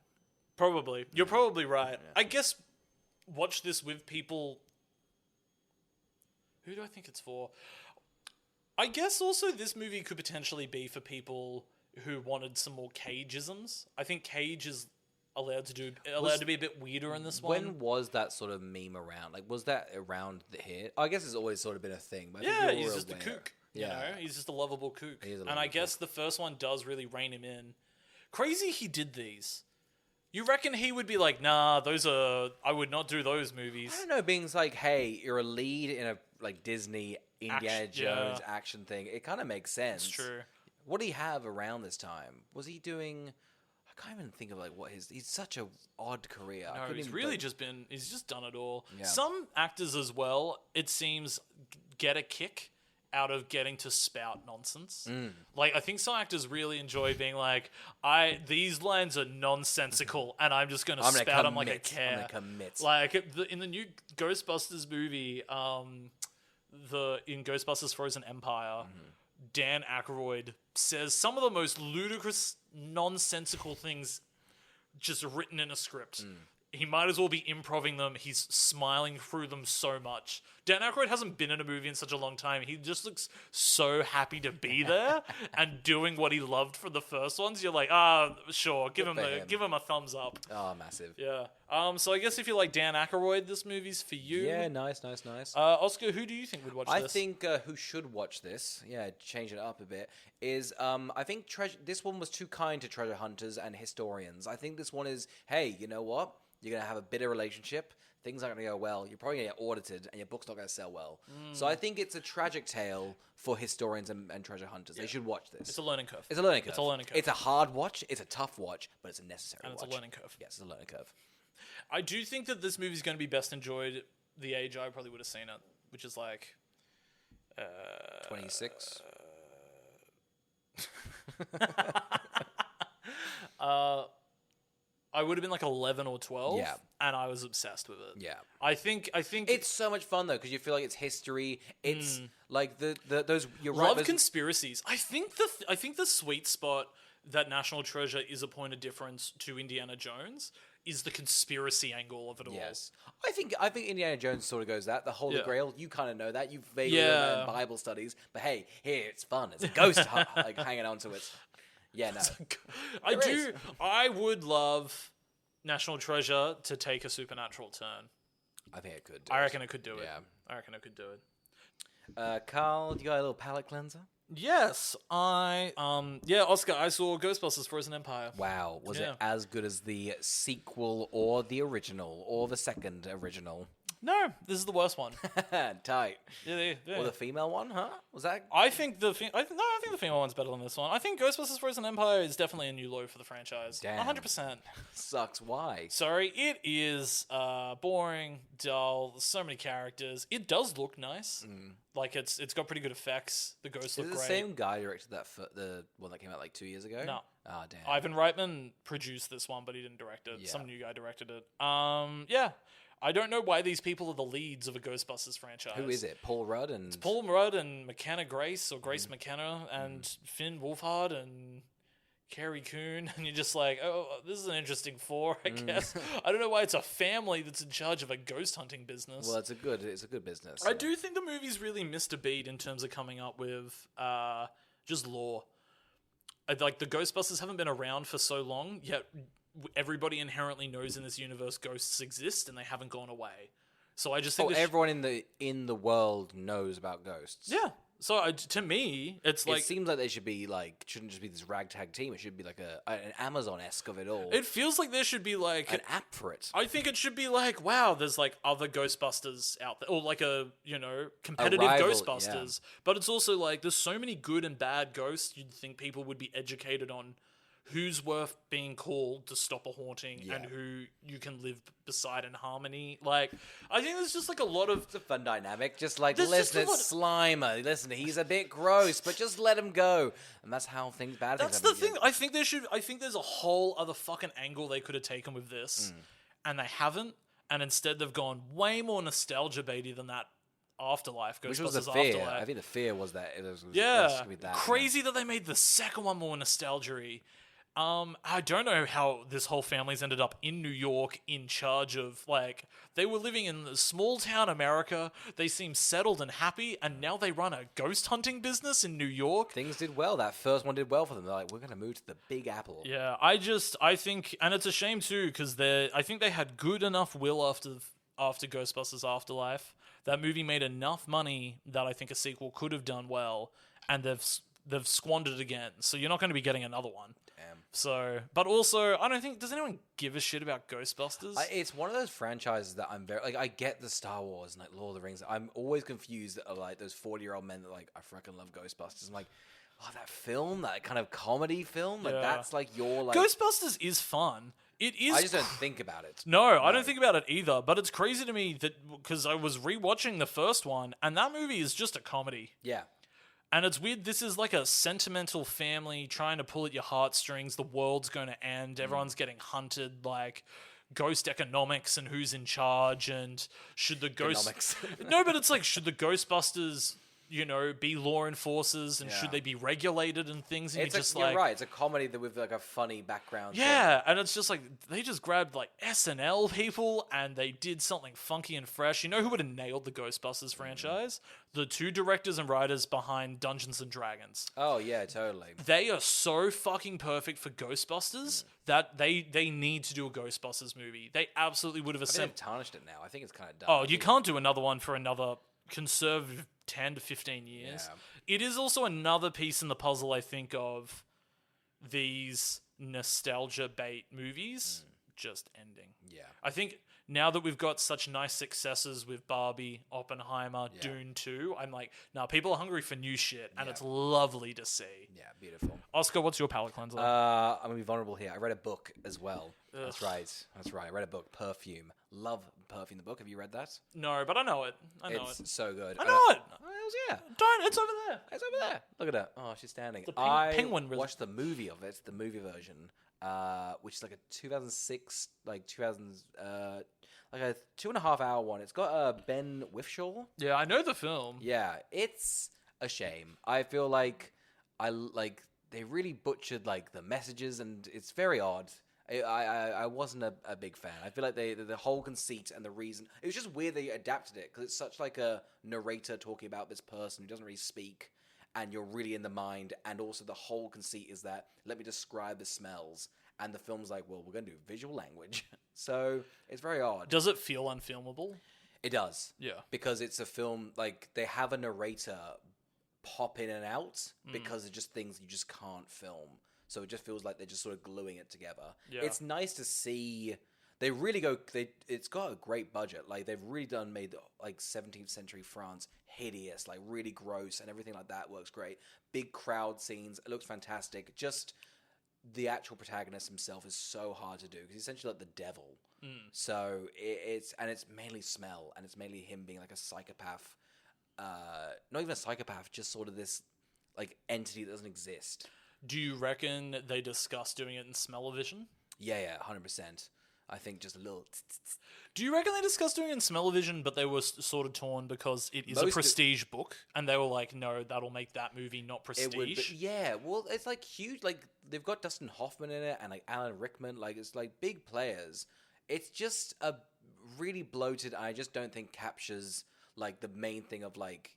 Probably. You're probably right. Yeah. I guess watch this with people... Who do I think it's for? I guess also this movie could potentially be for people who wanted some more Cageisms. I think Cage is allowed to be a bit weirder in this one. When was that sort of meme around? Like, was that around here? I guess it's always sort of been a thing. But I think he's just a kook. Yeah. You know, he's just a lovable kook. And I guess the first one does really rein him in. Crazy he did these. You reckon he would be like, nah, I would not do those movies. I don't know, being like, hey, you're a lead in a Disney Indiana Jones action thing. It kind of makes sense. It's true. What did he have around this time? Was he doing... I can't even think of what he's such a odd career. No, he's really he's just done it all. Yeah. Some actors as well, it seems, get a kick out of getting to spout nonsense. Like, I think some actors really enjoy being like, these lines are nonsensical, and I'm just going to spout them like I care. I'm going to commit. Like, in the new Ghostbusters movie, in Ghostbusters Frozen Empire, Dan Aykroyd says some of the most ludicrous, nonsensical things just written in a script. He might as well be improving them. He's smiling through them so much. Dan Aykroyd hasn't been in a movie in such a long time. He just looks so happy to be there and doing what he loved for the first ones. You're like, sure, give him a thumbs up. Oh, massive. Yeah. So I guess if you like Dan Aykroyd, this movie's for you. Yeah, nice. Oscar, who do you think would watch this? I think who should watch this, change it up a bit, is I think this one was too kind to treasure hunters and historians. I think this one is, hey, you know what? You're going to have a bitter relationship. Things aren't going to go well. You're probably going to get audited, and your book's not going to sell well. So I think it's a tragic tale for historians and treasure hunters. They should watch this. It's a learning curve. It's a hard watch. It's a tough watch, but it's a necessary watch. And it's a learning curve. Yes, it's a learning curve. I do think that this movie's going to be best enjoyed the age I probably would have seen it, which is like... 26? I would have been like 11 or 12, Yeah. and I was obsessed with it. Yeah. I think It's so much fun, though, because you feel like it's history. It's like those... You're right. love those, conspiracies. I think the sweet spot that National Treasure is a point of difference to Indiana Jones is the conspiracy angle of it all. Yes. I think Indiana Jones sort of goes that. The Holy Yeah. Grail, you kind of know that. You vaguely remember in Bible studies. But hey, here, it's fun. It's a ghost like hanging on to it. Yeah, no. I would love National Treasure to take a supernatural turn. I think it could do I reckon it could do it. Yeah. I reckon it could do it. Carl, you got a little palate cleanser? Yes, Oscar, I saw Ghostbusters Frozen Empire. Wow. Was it as good as the sequel or the original or the second original? No, this is the worst one. Tight. Yeah. Or the female one, huh? Was that? I think the female one's better than this one. I think Ghostbusters Frozen Empire is definitely a new low for the franchise. Damn. 100%. Sucks. Why? Sorry, it is boring, dull. There's so many characters. It does look nice. Like it's got pretty good effects. The ghosts look Is it great. the same guy directed the one that came out like 2 years ago? No. Ah, damn. Ivan Reitman produced this one, but he didn't direct it. Yeah. Some new guy directed it. I don't know why these people are the leads of a Ghostbusters franchise. Who is it? Paul Rudd and... Paul Rudd and McKenna Grace, or Grace McKenna, and Finn Wolfhard and Carrie Coon. And you're just like, oh, this is an interesting four, I guess. I don't know why it's a family that's in charge of a ghost hunting business. Well, it's a good business. I do think the movie's really missed a beat in terms of coming up with just lore. Like, the Ghostbusters haven't been around for so long, yet everybody inherently knows in this universe ghosts exist and they haven't gone away. So I just think everyone in the world knows about ghosts. Yeah. So to me, it's like... It seems like they should be like... Shouldn't just be this ragtag team. It should be like an Amazon-esque of it all. It feels like there should be like... An app for it. I think it should be like, wow, there's like other Ghostbusters out there. Or like competitive rival, Ghostbusters. Yeah. But it's also like, there's so many good and bad ghosts, you'd think people would be educated on who's worth being called to stop a haunting and who you can live beside in harmony. Like, I think there's just like a lot of... It's a fun dynamic. Just like, listen, it's Slimer. Listen, he's a bit gross, but just let him go. And that's how bad things happen. That's the thing. I think there's a whole other fucking angle they could have taken with this. And they haven't. And instead they've gone way more nostalgia baity than that. Afterlife, Ghostbusters. Which was the fear. Afterlife. I think the fear was that it was that, crazy that they made the second one more nostalgia-y. I don't know how this whole family's ended up in New York in charge of, like, they were living in small town America, they seem settled and happy, and now they run a ghost hunting business in New York. Things did well. That first one did well for them. They're like, we're going to move to the Big Apple. Yeah, I think, and it's a shame too, because I think they had good enough will after Ghostbusters Afterlife. That movie made enough money that I think a sequel could have done well, and they've squandered it again. So you're not going to be getting another one. Damn. So, but also, I don't think, does anyone give a shit about Ghostbusters? It's one of those franchises that I'm very, like, I get the Star Wars and, like, Lord of the Rings. I'm always confused at, like, those 40-year-old men that, like, I freaking love Ghostbusters. I'm like, oh, that film, that kind of comedy film, like, that's, like, your, like... Ghostbusters is fun. It is. I just don't think about it. No, I don't think about it either. But it's crazy to me that, because I was rewatching the first one, and that movie is just a comedy. Yeah. And it's weird. This is like a sentimental family trying to pull at your heartstrings. The world's going to end. Everyone's getting hunted. Like ghost economics and who's in charge. And should the ghosts? No, but it's like, should the Ghostbusters, be law enforcers, and should they be regulated and things? And you're right. It's a comedy that with like a funny background. Yeah, and it's just like they just grabbed like SNL people and they did something funky and fresh. You know who would have nailed the Ghostbusters franchise? The 2 directors and writers behind Dungeons and Dragons. Oh yeah, totally. They are so fucking perfect for Ghostbusters that they need to do a Ghostbusters movie. They absolutely would have They've tarnished it now. I think it's kind of done. Oh, you can't do another one for another conservative 10 to 15 years. Yeah. It is also another piece in the puzzle, I think, of these nostalgia bait movies just ending. Yeah. I think now that we've got such nice successes with Barbie, Oppenheimer, Dune 2, I'm like, people are hungry for new shit, and it's lovely to see. Yeah, beautiful. Oscar, what's your palate cleanser? I'm going to be vulnerable here. I read a book as well. That's right. I read a book, Perfume. Love Perfume, the book. Have you read that? No, but I know it. It's so good. I know it. Yeah. Don't. It's over there. It's over there. Look at her. Oh, she's standing. Penguin. Watched the movie of it, the movie version, which is like a 2006, like a 2.5 hour one. It's got Ben Whishaw. Yeah, I know the film. Yeah, it's a shame. I feel like they really butchered like the messages, and it's very odd. I wasn't a big fan. I feel like the whole conceit and the reason, it was just weird they adapted it, because it's such like a narrator talking about this person who doesn't really speak, and you're really in the mind, and also the whole conceit is that, let me describe the smells, and the film's like, well, we're going to do visual language. So it's very odd. Does it feel unfilmable? It does. Yeah. Because it's a film, like, they have a narrator pop in and out, because it's just things you just can't film. So it just feels like they're just sort of gluing it together. Yeah. It's nice to see. They really go. It's got a great budget. Like they've really made like 17th century France hideous, like really gross, and everything like that works great. Big crowd scenes. It looks fantastic. Just the actual protagonist himself is so hard to do, because he's essentially like the devil. So it's mainly smell, and it's mainly him being like a psychopath. Not even a psychopath, just sort of this like entity that doesn't exist. Do you reckon they discussed doing it in smell-o-vision? Yeah, 100%. I think just a little... Do you reckon they discussed doing it in smell-o-vision, but they were sort of torn because it is a prestige book, and they were like, no, that'll make that movie not prestige? It would, but yeah, well, it's like huge. Like, they've got Dustin Hoffman in it, and like Alan Rickman. Like, it's like big players. It's just a really bloated... I just don't think captures like the main thing of like...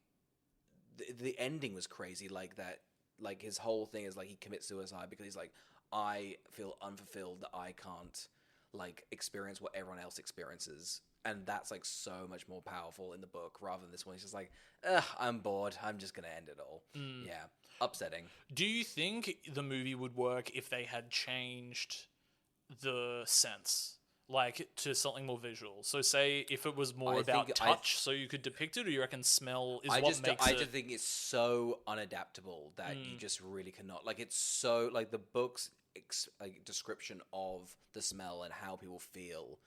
The ending was crazy, like that... Like, his whole thing is, like, he commits suicide because he's like, I feel unfulfilled that I can't, like, experience what everyone else experiences. And that's, like, so much more powerful in the book rather than this one. He's just like, I'm bored. I'm just going to end it all. Yeah. Upsetting. Do you think the movie would work if they had changed the sense? Like, to something more visual. So, say, if it was more about touch, so you could depict it, or you reckon smell is what makes it... I just think it's so unadaptable that you just really cannot... Like, it's so... Like, the book's description of the smell and how people feel,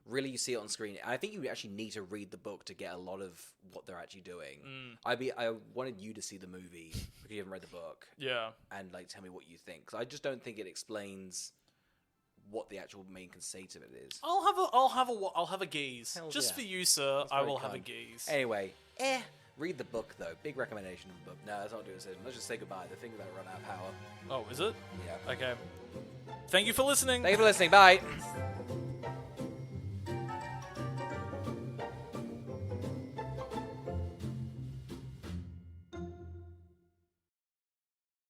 really you see it on screen. And I think you actually need to read the book to get a lot of what they're actually doing. I wanted you to see the movie, because you haven't read the book. Yeah. And, like, tell me what you think. Because I just don't think it explains... what the actual main conceit of it is. I'll have a gaze. Just for you, sir. I will have a gaze. Anyway, read the book though. Big recommendation of the book. No, let's not do a decision. Let's just say goodbye. The thing's about to run out of power. Oh, is it? Yeah. Okay. Thank you for listening. Bye.